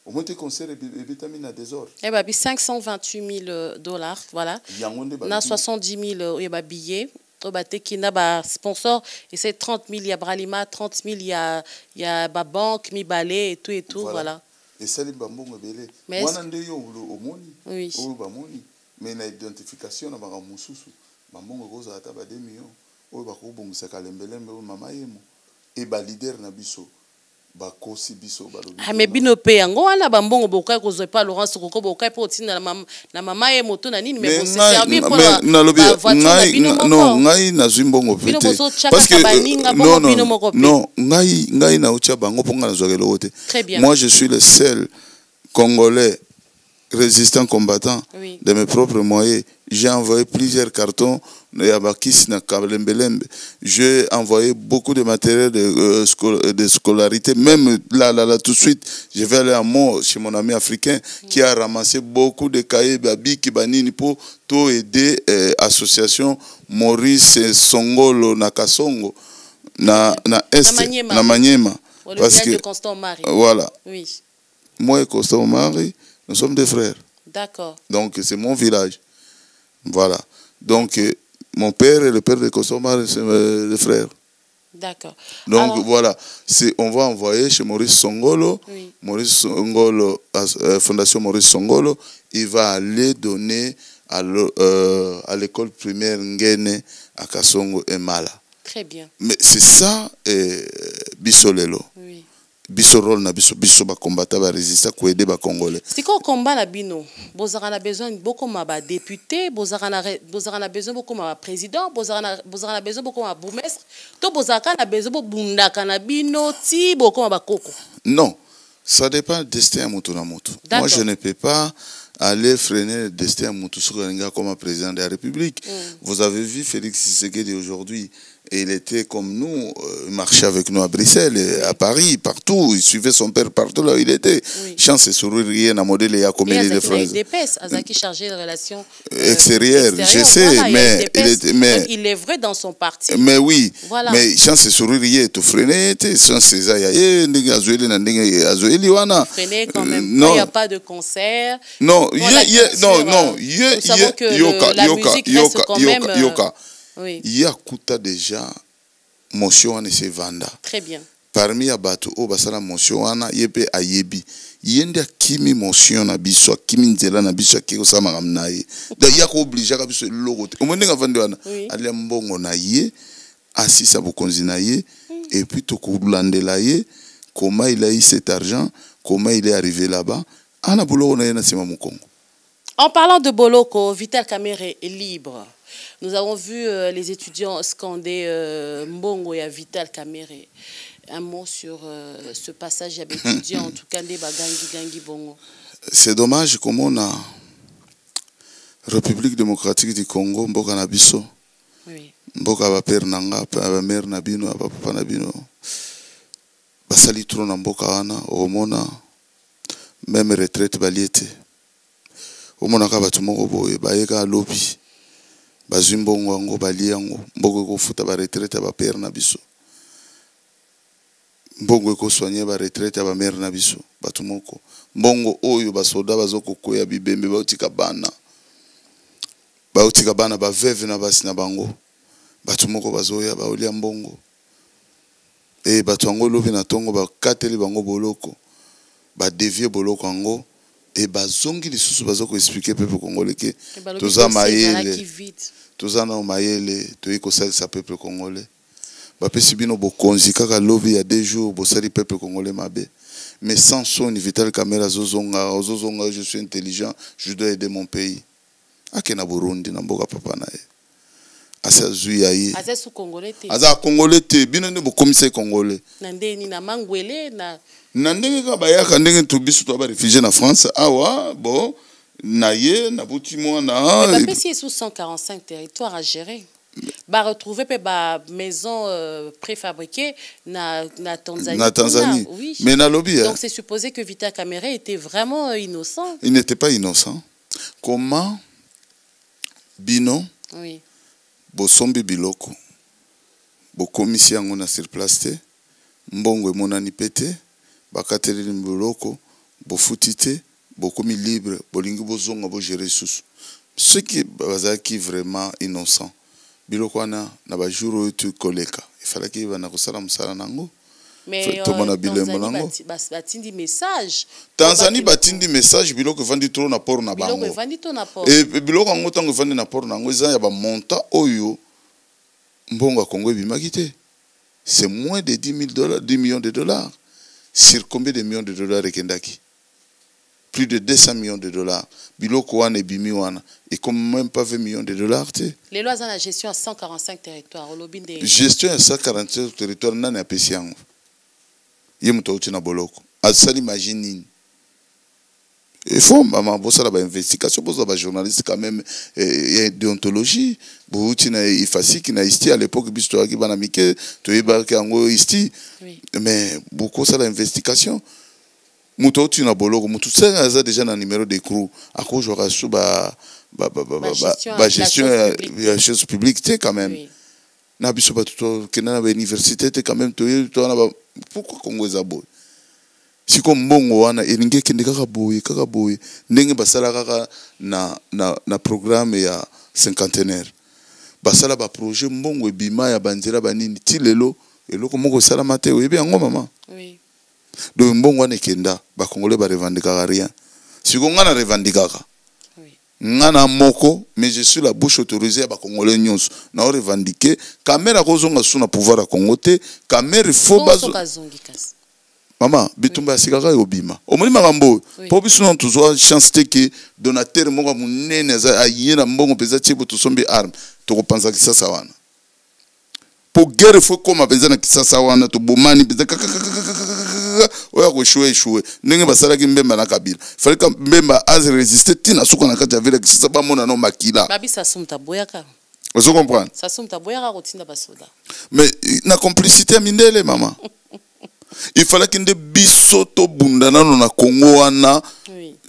Au moins, tes concerts et vitamines à désordre. Eh bien, $528 000, voilà. On a 70 000 billets. Il y a sponsor, et c'est 30 000, il y a Bralima, 30 000, il y a banque, mi balai et tout, voilà. Et ça, les bambons, mais oui. Mais l'identification, on a moussoussou. Bambon, rose à taba 2 millions. On va et ba leader na biso. Mais bino pe yango wana bambongo bokai ko pas Laurence Okoko bokai po tina na mama e moto na nini mais c'est servi pour la non ngai na zimbongo pete parce que non ngai na ucha bango ponga na zokelo wote. Moi je suis le seul Congolais résistant combattant de mes propres moyens. J'ai envoyé plusieurs cartons J'ai envoyé beaucoup de matériel de scolarité. Même là, tout de suite, je vais aller à Mo, chez mon ami africain, qui a ramassé beaucoup de cahiers babi qui banini pour tout aider l'association Maurice Songolo Nakasongo na Est, na Maniema. Parce que Constant Marie. Voilà. Oui. Moi et Constant Marie, nous sommes des frères. D'accord. Donc c'est mon village. Voilà. Donc mon père et le père de Constant Marie, c'est les frères. D'accord. Donc alors, voilà, on va envoyer chez Maurice Songolo, oui. Maurice Songolo, Fondation Maurice Songolo, il va aller donner à l'école primaire Ngene à Kasongo et Mala. Très bien. Mais c'est ça, Bissolelo. Oui. Bissorol na biso ba combattre ba résister ko aider ba congolais. C'est quoi combat na bino? Bozara na besoin beaucoup ma ba député, bozara na besoin beaucoup ma président, bozara na besoin beaucoup ma bourgmestre, to bozaka na besoin bo bundaka na bino ti beaucoup ma ba koko. Non, ça dépend du destin à Moutou na Moutou. Moi je ne peux pas aller freiner le destin à Moutou Soukalinga comme président de la République. Vous avez vu Félix Tshisekedi aujourd'hui. Et il était comme nous, il marchait avec nous à Bruxelles, à Paris, partout. Il suivait son père partout là où il était. Oui. Chance et sourire, rien à modèle et à combien de phrases. Azaki chargé de relations extérieures, je sais, voilà, mais il est vrai dans son parti. Mais oui, voilà. Mais chance et sourire, rien tout freiné, chance et ça, freiné quand même. Il n'y a pas de concert. Non, nous savons que la musique reste quand même. Oui. Il y a Kouta déjà, motion ane se vanda. Très bien. Parmi abato o basala motion wana yebe ayebi. Yende kimi motion na biso, kimi nzela na biso ki osama ngamnaye. Da yako oblige ka biso logo. Omondenga vande wana. Ali mbongo na ye, asisa bokonzi na ye et puis to kulandela ye, comment il a eu cet argent, comment il est arrivé là-bas. Ana boloko na ye na sima mukongo. En parlant de Boloko, Vital Kamerhe est libre. Nous avons vu les étudiants scander Mbongo et Vital Kamerhe. Un mot sur ce passage avec étudiants, en tout cas, des Gangi Bongo. C'est dommage comme on a République démocratique du Congo, Mboka Nabiso. Oui. Mboka ba père nanga, ba mère nabino, ba papa nabino. Basali trop na mboka wana, omona même retraite baliete. Omona ka batu moko boye bayeka lobby. Bazimbongo yango bali yango mbongo ko futa ba retraite ba père na biso mbongo ko soigner ba retraite ba mère na biso batu moko mbongo oyo ba soda bazoko koya bibembe bautika bana ba veve na basi na bango batu moko bazoya ba olia mbongo batu yango lobi na tongo ba kateli bango boloko ba dévier boloko yango et bazongi lisusu bazoko expliquer peuple congolais que toza mayele toza na mayele toyiko salisa peuple congolais ba pesi bino bokonzi kaka lobi ya 2 jours bosali peuple congolais mabe mais sans son Vital Kamerhe zozonga je suis intelligent, je dois aider mon pays akena Burundi na mboka papa na ye asa zuya ye aza congolais te aza congolais te bino ne bokomisa congolais na ndeni na mangwele na ndenge ka bayaka ndenge to biso to ba réfugié na France awa bon na ye na butimwa na mais papesi sous 145 territoires à gérer ba retrouver pe ba maison préfabriquée na Tanzanie. Oui. Mais na lobby donc c'est supposé que Vital Kamerhe était vraiment innocent. Il n'était pas innocent. Comment bino oui bosombi biloko bokomisi yango na sur place te mbongo emonani pete bakateleli biloko bofuti te bokomi libre bolingi bozonga bo gérer susu ceux qui bazaki vraiment innocent biloko wana na ba jour oyo tu koleka il fallait que bana kosala musala nango mais batindi message Tanzanie batindi message biloko vandi trop na port na bango biloko vandi to na port et biloko ngo tango vandi na port nango eza ya ba monta oyo mbongo Congo bimaki te c'est moins de $10 millions de dollars sur combien de millions de dollars ekendaki plus de 200 millions de dollars biloko wana ebimi wana et comme même pas 20 millions de dollars te les lois en la gestion à 145 territoires au lobby des gestion à 145 territoires nani apesi yango ye muto uti na boloko asali imagine Il faut, maman, pour ça, la investigation, pour ça, la journaliste, quand même, il y a une déontologie. Pour il facile qu'il a ici, à l'époque, il y a un américain, ici. Mais beaucoup, ça, l'investigation. Moutou, tu n'as pas l'eau, moutou, ça, déjà dans le numéro d'écrou. À quoi j'aurais su, gestion de la chose publique, quand même. Na biso ba tout kena na université te quand même to pourquoi Congo ezabo si comme mbongo wana elinge kende kaka boye ndenge basala kaka na programme ya cinquantenaire basala ba projet mbongo ebima ya banzela banini ti lelo eloko moko sala mate oyebi yango mama oui donc mbongo wana ekenda ba congolais ba revendiquer rien si ko ngana revendiquer ngana moko mais je suis la bouche autorisée à congolais nyonso na revendiquer caméra kozonga suna pouvoir à Congo te caméra faut bazo mama bitumba sikaka yobima omoni makambo po biso non tuzwa chance te que donateur moko munene za ayena mbongo peza tibo tusombe arme to kopanza kisasa wana po guerre faut comme abenza na kisasa wana to bomani peza oya ko échoué ndenge basala ki mbemba na Kabila fallait que mbemba az résister tina suka na kati ya vile kisasa ba mona no makila babi sa sumta boyaka vous comprenez sa sumta boyaka kotinda basoda mais na complicité ya mindele mama il fallait que bisoto bundana na Congo wana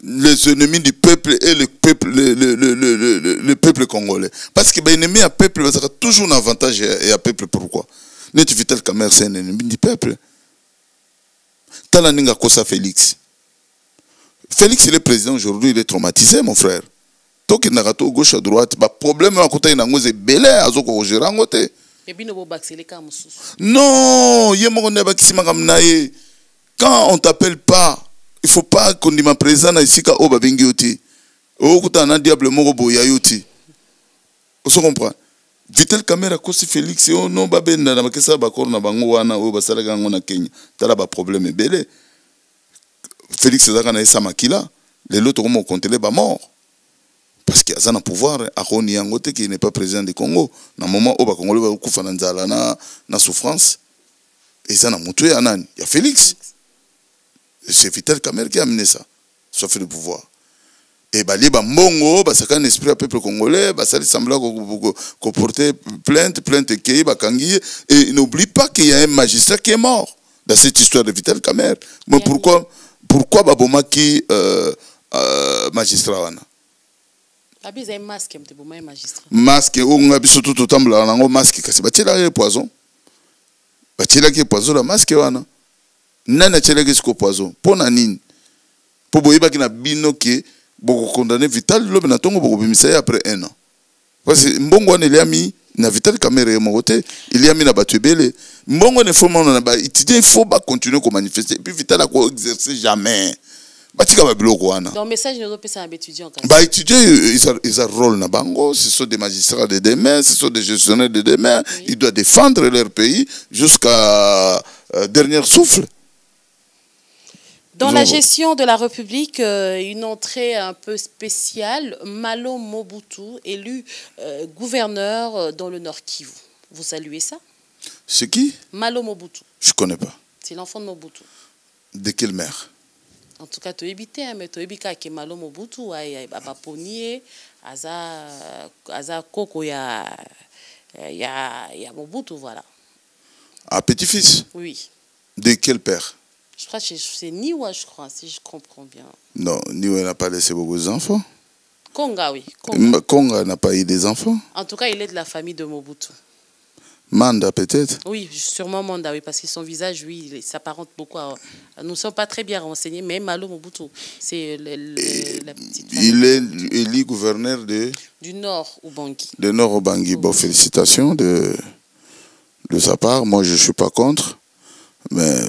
les ennemis du peuple et le peuple congolais parce que ba ennemi à peuple ça a toujours un avantage et à peuple pourquoi net Vital Kamerhe c'est un ennemi du peuple. Talaninga Kosa Félix. Félix, il est président aujourd'hui, il est traumatisé, mon frère. Donc, il n'a pas gauche à droite. Le problème, c'est qu'il a un belé à Zoko Gérangote. Non, quand on ne t'appelle pas, il ne faut pas qu'on dise présent ici qu'à Obabengioti. Au coup, un diable morobo yayoti. Vous comprenez? Vital Kamerhe Kosi Félix oh non babenda na makesa bakor na bango wana o basala gango na Kenya tala ba problème belé Félix zaka na esa makila les autres comment contrôler ba mort parce qu'il y a un pouvoir à Roni Yangote qui n'est pas président du Congo na moment au ba Congolais ba kufa na nzala na souffrance et ça na mutué anani il y a Félix c'est Vital Kamerhe qui a amené ça sauf le pouvoir. Et bali ba mbongo ba saka un esprit à peuple congolais ba sali sembla ko porter plainte qui ba kangi et n'oublie pas qu'il y a un magistrat qui est mort dans cette histoire de Vital Kamerhe. Mais pourquoi ba bomaki magistrat wana abiza masque mte boma magistrat masque o nga biso tout tambla nango masque kasi ba tela poison ba tela ki poison la masque wana nana tela ki ko poison pona nini po boyeba ki na bino ki beaucoup condamné Vital Lobe na tongo beaucoup bimisa après 1 an parce que mbongo wana eliami na Vital Kamerhe mogote eliami na batubele mbongo ne faut na ba étudier il faut pas continuer à manifester et puis Vital a ko exercer jamais batika ba biloko wana donc message nous pesa à étudiants ba étudier ils ont rôle na bango ce sont des magistrats de demain ce sont des gestionnaires de demain ils doivent défendre leur pays jusqu'à dernier souffle. Dans la gestion de la République, une entrée un peu spéciale, Malo Mobutu, élu gouverneur dans le Nord Kivu. Vous saluez ça? C'est qui? Malo Mobutu. Je ne connais pas. C'est l'enfant de Mobutu. De quelle mère? En tout cas, tu es habité, mais tu es habité avec Malo Mobutu, à Ponier, à Koko, il y a Mobutu, voilà. Un petit-fils? Oui. De quel père? Je crois que c'est Niwa, je crois, si je comprends bien. Non, Niwa n'a pas laissé beaucoup d'enfants. Konga, oui. Konga n'a pas eu des enfants. En tout cas, il est de la famille de Mobutu. Manda, peut-être? Oui, sûrement Manda, oui, parce que son visage, oui, il s'apparente beaucoup à... Nous ne sommes pas très bien renseignés, mais Malo Mobutu, c'est la petite famille. Il est élu gouverneur du Nord Ubangi. De Nord Ubangi. Bon, félicitations de sa part. Moi, je ne suis pas contre. Mais...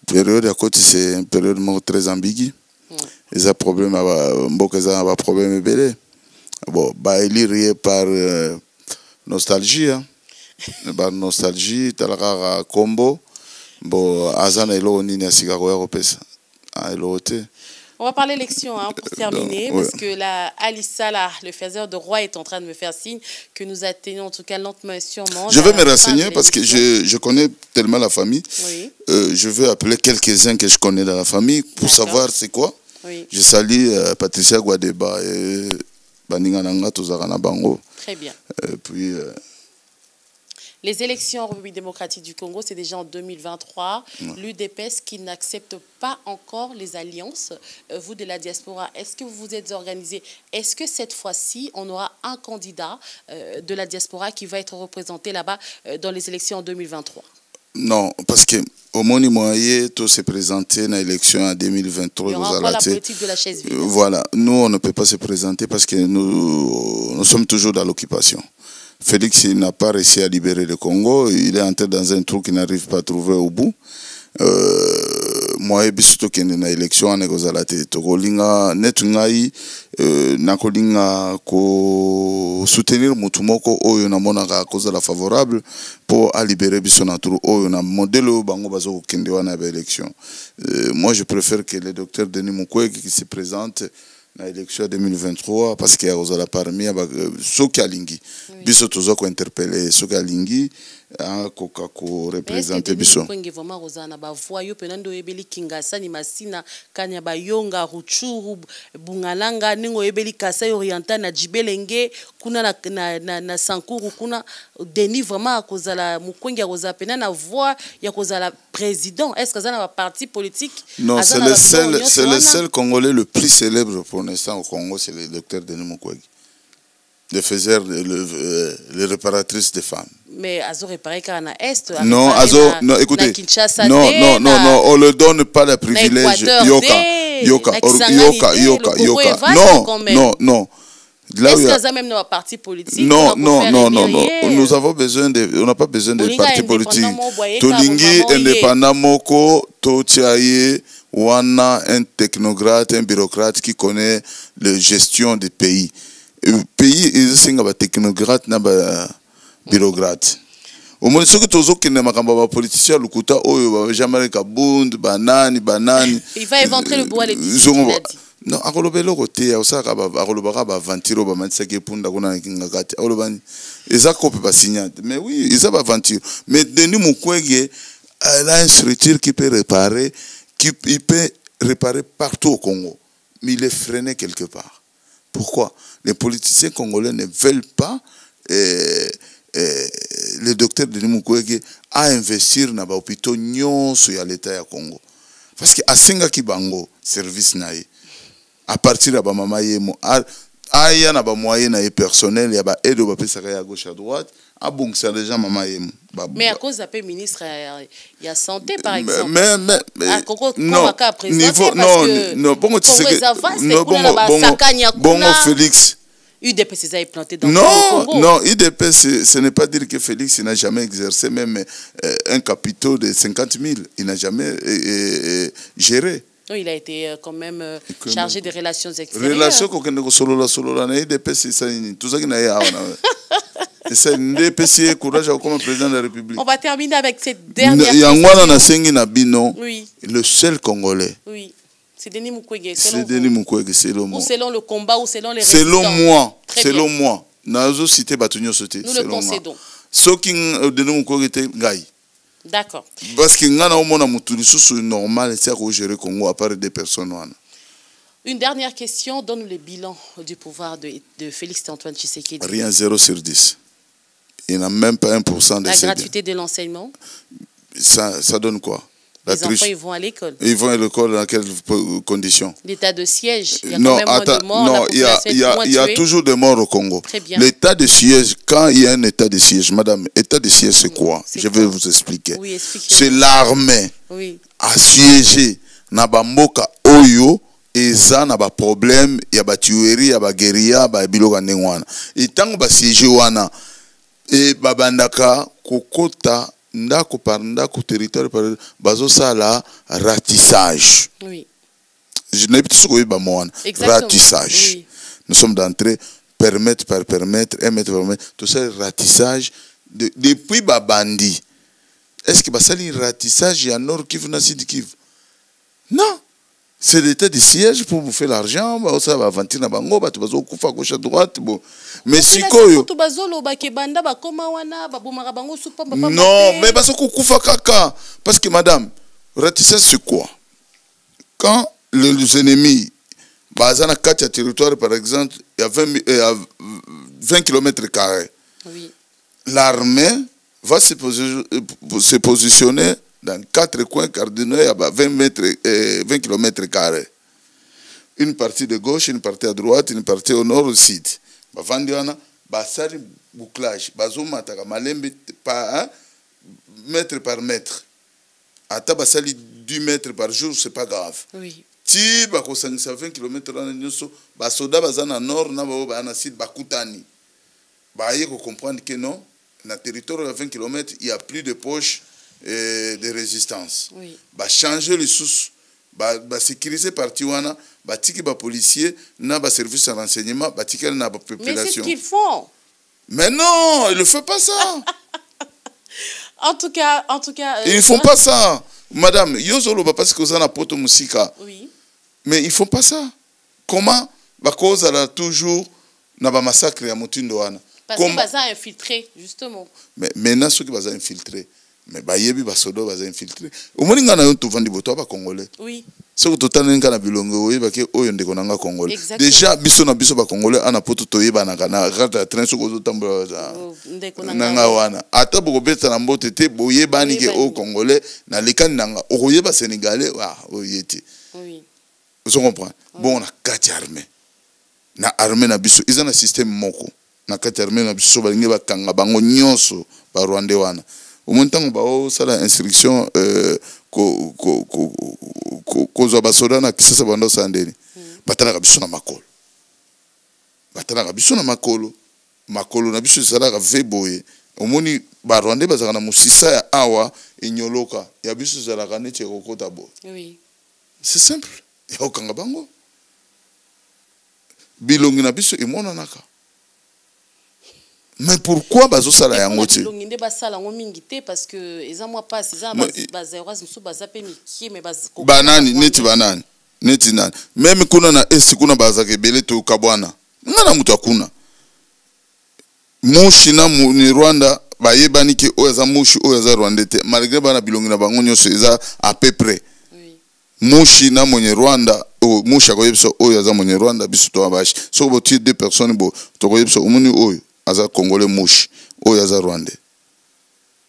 période à côté c'est une période très ambiguë. Ils ont problème à problème belé. Bon, bah il est par nostalgie hein. Par nostalgie talaka combo. Bon, azana elo ni na sigaro européen. Ah eloté. On va parler élection hein, pour terminer, parce que là, Alissa, là, le faiseur de roi, est en train de me faire signe que nous atteignons en tout cas lentement et sûrement. Je vais me renseigner parce que je connais tellement la famille. Oui. Je vais appeler quelques-uns que je connais dans la famille pour savoir c'est quoi. Oui. Je salue Patricia Guadeba et Baninga Nanga Tozarana Bango. Très bien. Puis les élections en République démocratique du Congo, c'est déjà en 2023. L'UDPS qui n'accepte pas encore les alliances. Vous de la diaspora, est-ce que vous vous êtes organisé? Est-ce que cette fois-ci, on aura un candidat de la diaspora qui va être représenté là-bas dans les élections en 2023? Non, parce que au moment où tout s'est présenté dans l'élection en 2023, il y aura encore la politique de la chaise vide. Voilà, nous on ne peut pas se présenter parce que nous sommes toujours dans l'occupation. Félix n'a pas réussi à libérer le Congo, il est entré dans un trou qu'il n'arrive pas à trouver au bout. Moi, biso qui na élection en Égozalate, tokolinga netungai nakolinga ko soutenir mutumoko oyo na monaka cause la favorable pour libérer biso na trou oyo na modèle bango bazo kende wana ba élection. Moi, je préfère que le docteur Denis Mukwege qui se présente dans l'élection 2023 parce qu'il y a aux parmi ceux qui a lingi biso tozo ko interpeller ceux qui a lingi koka ko représenter biso kwenge vraiment rozana ba voix yo penando yebeli Kinshasa ni Masina kanya ba yonga Ruchuru Bungalanga ningo yebeli Kasai Oriental na Jibelenge kuna na Sankuru kuna Denis vraiment kozala mukwenge roza pena na voix ya kozala président. Est-ce que ça na parti politique? Non, c'est le seul Congolais le plus célèbre pour l'instant au Congo, c'est le docteur Denis Mukwege. Le faiseur, le réparatrice des femmes. Mais Azo réparé qu'à Est. Non, Azo, non, écoutez. Non, on ne donne pas le privilège. Yoka. Non. Est-ce que ça même dans parti politique? Non. Nous avons besoin on n'a pas besoin de partis politiques. Tolingi indépendant moko, totiaye, wana un technocrate, un bureaucrate qui connaît la gestion des pays. Le pays est un technocrate, un bureaucrate. Au moins, ceux qui sont des politiciens, le Kouta, jamais Kabund, banani. Il va éventrer le bois, les petits. Non, akolobelo côté, osaka akolobaka ba ventiro ba manseke punda kuna ngakati. Akolobani ezako pe ba signate. Mais oui, ils ba ventiro. Mais Denis Mukwege a une structure qui peut réparer, il peut réparer partout au Congo. Mais il est freiné quelque part. Pourquoi? Les politiciens congolais ne veulent pas le docteur Denis Mukwege à investir dans les hôpitaux sur l'État du Congo. Parce que à Singa Kibango, service naïe. À partir de Bamama Yemo, il y a des moyens personnels, il y a des aides à gauche à droite. Ah bon, c'est déjà Mama Yemo. Mais à cause d'un ministre, il y a santé par exemple. Mais non, bon, Félix. UDPS est planté dans le Congo. Non, UDPS, ce n'est pas dire que Félix n'a jamais exercé même un capital de 50 000. Il n'a jamais géré. Non, il a été quand même chargé des relations extérieures. Relations solo la UDPS, tout ça qui n'a c'est UDPS courage comme président de la République. On va terminer avec cette dernière question. Oui. Le seul Congolais. Oui. C'est Denis Mukwege. C'est Denis Mukwege, selon moi. Ou selon le combat, ou selon les résistants. Selon moi. Nazo cité Batunyo Soté. Nous le concédons. Ce qui Denis Mukwege était Gaï. D'accord. Parce que nous avons un normal, c'est à gérer le Congo à part des personnes. Une dernière question. Donne-nous le bilan du pouvoir de Félix Antoine Tshisekedi. Rien, 0 sur 10. Il n'a même pas 1% de la gratuité de l'enseignement. Ça donne quoi? Les enfants, ils vont à l'école. Ils vont à l'école dans quelles conditions? L'état de siège. Il y a quand même moins de morts. Non, il y a toujours des morts au Congo. Très bien. L'état de siège, quand il y a un état de siège, madame, état de siège, c'est quoi? Je vais vous expliquer. Oui, c'est l'armée assiégée. Nabamboka Oyo, eza na ba problème, il y a ba tuerie, il y a ba guérilla, ba biloka ndengwana. Et tant que ba siégé wana, et babandaka kokota ndako par ndako territoire par bazo sala ratissage. Oui. Je n'ai pas dit ce ba moana. Ratissage. Oui. Nous sommes d'entrée permettre par permettre et mettre par mettre tout ça ratissage depuis babandi. Est-ce que basali ratissage ya nord Kivu na sud Kivu? Non. C'est l'état de siège pour vous faire l'argent, ça va avancer na bango, tu vas kufa gauche à droite, bon. Mais si koyo non, mais parce que kufa kaka parce que madame, ratissage c'est quoi? Quand les ennemis Bazana 4 territoires, par exemple, il y a 20 km². Oui. L'armée va se positionner dans 4 coins cardinaux à 20 km². Une partie de gauche, une partie à droite, une partie au nord, au sud. Bavandiana, basari bouclage, bazomata malembe par mètre par mètre. Ata basali 10 mètres par jour, c'est pas grave. Oui. Ti bako 20 km na nyoso, basoda bazana nord na ba sud bakutani. Ba yeko comprendre que non, na territoire de 20 km, il y a plus de poches de résistance. Oui. Ba changer les sous, ba sécuriser parti wana, ba tiki ba policier, na ba service de renseignement, ba tiki na ba population. Mais c'est ce qu'ils font. Mais non, ils ne font pas ça. En tout cas, ils ne font pas ça. Madame, yozolo ba parce que vous en a poto musika. Oui. Mais ils ne font pas ça. Comment? Ba cause a toujours na ba massacre ya mutindo wana. Parce que baza infiltré justement. Mais maintenant ceux qui baza infiltré. Mais bayebi basodo baza infiltré. Omoni ngana yo to vandi boto ba congolais. Oui. Ce que total ngana bilongo oyeba ke oyo ndeko nanga congolais. Exactement. Déjà biso na biso ba congolais ana poto toyeba na kana rata train soko zo tambula ndeko nanga wana. Ata boko beta na mbote te boyeba ni ke o congolais na lekani nanga okoyeba sénégalais wa oyete. Oui. Vous comprenez? Bon na kati armée. Na armée na biso ils ont un système moko. Na kati armée na biso balingi ba kanga bango nyonso ba Rwandais wana. Au moins tant ba o sala instruction ko zo basoda na kisasa bando sandeni. Batala biso na makolo. Batala biso na makolo. Makolo na biso sala ka veboye. Omoni ba Rwandais bazaka na musisa ya awa inyoloka. Ya biso sala ka neti kokota bo. Oui. C'est simple. Ya okanga bango. Bilongi na biso imona naka. Mais pourquoi bazo sala yango ti? Bilongi nde basala ngo mingi te parce que eza moi passe eza bazeroise musu bazape mikie mais banani neti banani neti nani même kuna na est kuna bazake bele to kabwana ngana mutu akuna mushi na ni Rwanda bayebani ke oyaza mushi oyaza Rwanda te malgré bana bilongi na bango nyonso eza à peu près. Oui. Mushi na mwenye Rwanda mushi akoyebisa oyaza mwenye Rwanda biso to abashi so bo ti deux personnes bo to koyebisa omoni oyo aza congolais mushi oyaza Rwandais.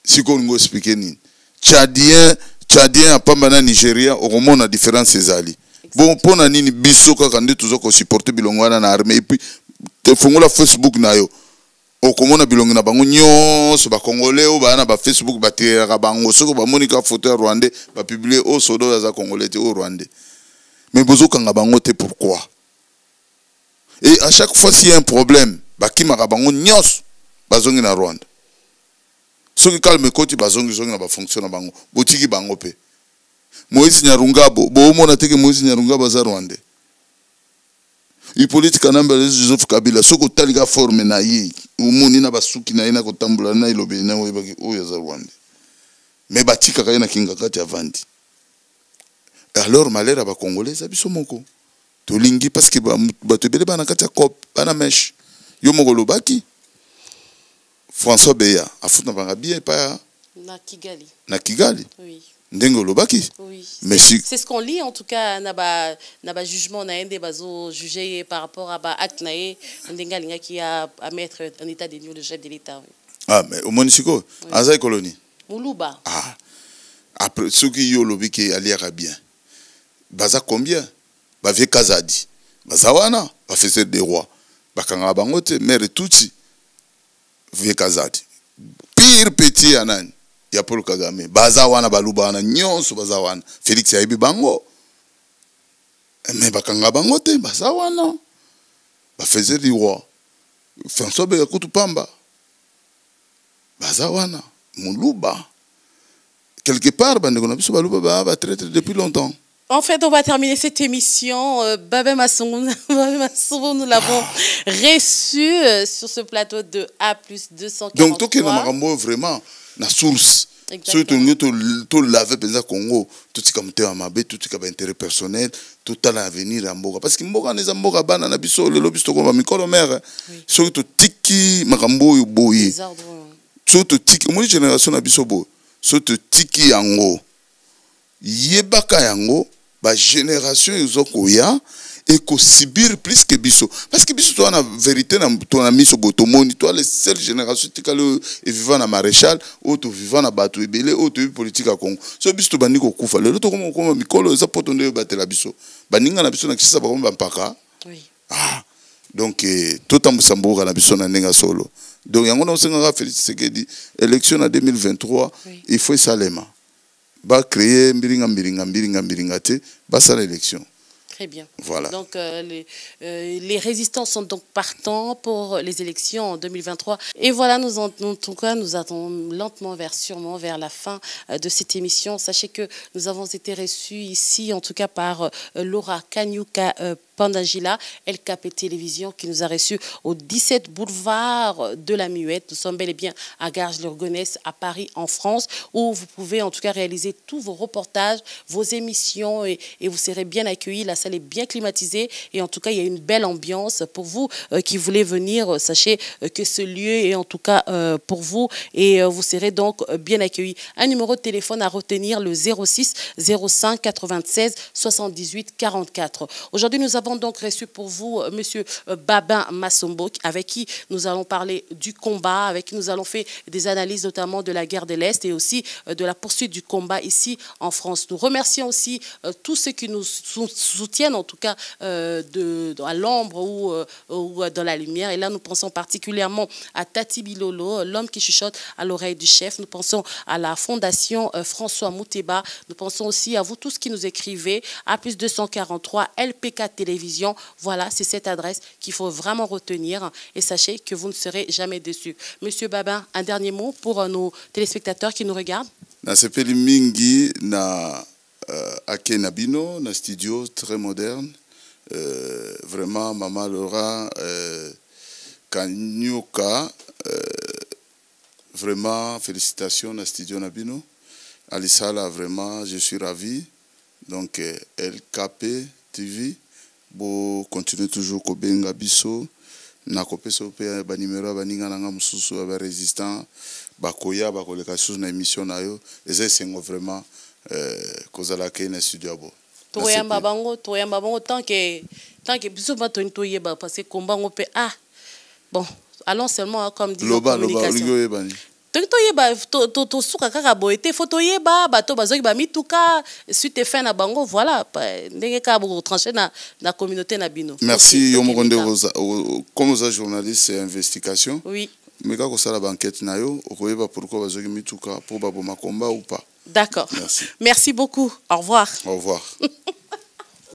Siko ngo expliquer nini Tchadien apamba na Nigeria okomona différence ezali. Bon pona nini biso kaka nde tuzoko supporter bilongo wana na armée et puis te fongola Facebook na yo okomona bilongo na bango nyonso ba congolais o ba na ba Facebook ba tiraka bango soko ba monika photo ya Rwandais ba publier au sodo ya za congolais te au Rwandais. Mais bozo kanga bango te pourquoi? Et à chaque fois s'il y a un problème ba kimaka bango nyonso bazongi na Rwanda. Soki kalme koti bazongi zongi na ba fonction na bango botiki bango pe. Moïse Nyarungabo bo mona teke Moïse Nyarungabo za Rwandais. Hippolyte Kanamba Joseph Kabila soko taliga forme na yi umuni na basuki na ina kotambula na ilobe na oyebaki oyo za Rwanda. Mais batika kaina kinga kati avandi. Alors malheur ba congolais abiso moko. Tolingi parce que bato bele bana kati ya cop bana mesh. Yo moko lobaki. François Beya afuta banga bien pa na Kigali. Na Kigali. Oui. Ndengo lobaki. Oui. Mais c'est ce qu'on lit en tout cas na ba jugement na ende bazo juger par rapport à ba acte nae ndenga linga qui a à mettre en état des lieux le chef de l'État. Oui. Ah mais au Monisiko, oui. Azaï colonie. Muluba. Ah. Après ceux qui yo lobiki aliaka bien. Baza combien? Ba vie Kazadi. Baza wana, ba faisait des rois. Ba kanga bangote mère Tutsi. Vie Kazadi. Pire petit anani. Ya Paul Kagame baza wana baluba wana nyonso baza wana Félix Yaibi bango mais bakanga bango te baza wana ba faisait du roi François Beya kutu pamba baza wana muluba quelque part bande kona biso baluba ba traite depuis longtemps. En fait, on va terminer cette émission. Babé Masson, nous l'avons reçu sur ce plateau de A+243. Donc, tout qui est vraiment la source. Surtout, tout laver pensa Congo, tout ce qui est amabe, tout ce qui est intérêt personnel, tout à l'avenir à Mboga. Parce que Mboga n'est pas Mboga, bana na biso, le lobby stoko ma mikolo mère. Surtout tiki makambo yo boye. Surtout tiki, moi génération na biso bo. Surtout tiki yango. Yebaka yango. Ba génération yozokoya et qu'on subir plus que biso parce que biso toi la vérité na ton ami so botomoni toi les seules générations tikalo et vivant na maréchal ou to vivant na bato ebele ou to politique à Congo so biso to bandi ko kufa le to comme mikolo za potonde batela biso baninga na biso na kisa ba komba mpaka oui donc tout en Mosamboura na biso na nenga solo donc yango na senga Félix Tshisekedi élection en 2023 oui. Il faut salema ba créer mbiringa te ba sa l'élection. Très bien. Voilà. Donc, les résistants sont donc partants pour les élections en 2023. Et voilà, en tout cas, nous attendons lentement vers sûrement vers la fin de cette émission. Sachez que nous avons été reçus ici, en tout cas par Laura Kanyuka Pandagila, LKP Télévision, qui nous a reçus au 17 boulevard de la Muette. Nous sommes bel et bien à Garges-Lurgonesse, à Paris, en France, où vous pouvez en tout cas réaliser tous vos reportages, vos émissions, et vous serez bien accueillis. La salle est bien climatisée, et en tout cas, il y a une belle ambiance. Pour vous qui voulez venir, sachez que ce lieu est en tout cas pour vous, et vous serez donc bien accueillis. Un numéro de téléphone à retenir, le 06 05 96 78 44. Aujourd'hui, nous avons donc reçu pour vous Monsieur Babin Massombo, avec qui nous allons parler du combat, avec qui nous allons faire des analyses notamment de la guerre de l'Est et aussi de la poursuite du combat ici en France. Nous remercions aussi tous ceux qui nous soutiennent, en tout cas à l'ombre ou dans la lumière. Et là, nous pensons particulièrement à Tati Bilolo, l'homme qui chuchote à l'oreille du chef. Nous pensons à la Fondation François Mouteba. Nous pensons aussi à vous tous qui nous écrivez, à plus 243 LPK Télévision. Voilà, c'est cette adresse qu'il faut vraiment retenir et sachez que vous ne serez jamais déçus. Monsieur Babin, un dernier mot pour nos téléspectateurs qui nous regardent. Na sepeli mingi na Akenabino, na studio très moderne. Vraiment, Maman Laura Kanyuka, vraiment félicitations na studio Nabino. Alisala, vraiment, je suis ravi. Donc, LKP TV. Bo continue toujours ko benga biso na kopeso pe ba numéro ba ninga nga mususu ba résistant ba koya ba koleka sous na émission na yo eza sengo vraiment kozala ke na studio bo toyamba bango tant que biso ba to yeba parce que combat ngo pe bon allons seulement comme dit la communication to suka kaka boete photo yeba bato bazoki ba mituka suite fin na bango voilà ndenge ka bo trancher na communauté na bino. Merci yo mokonde comme ça journaliste et investigation oui mais ka ko sala banquette na yo okoyeba pourquoi bazoki mituka pour ba boma combat ou pas. D'accord. Merci beaucoup, au revoir. Au revoir.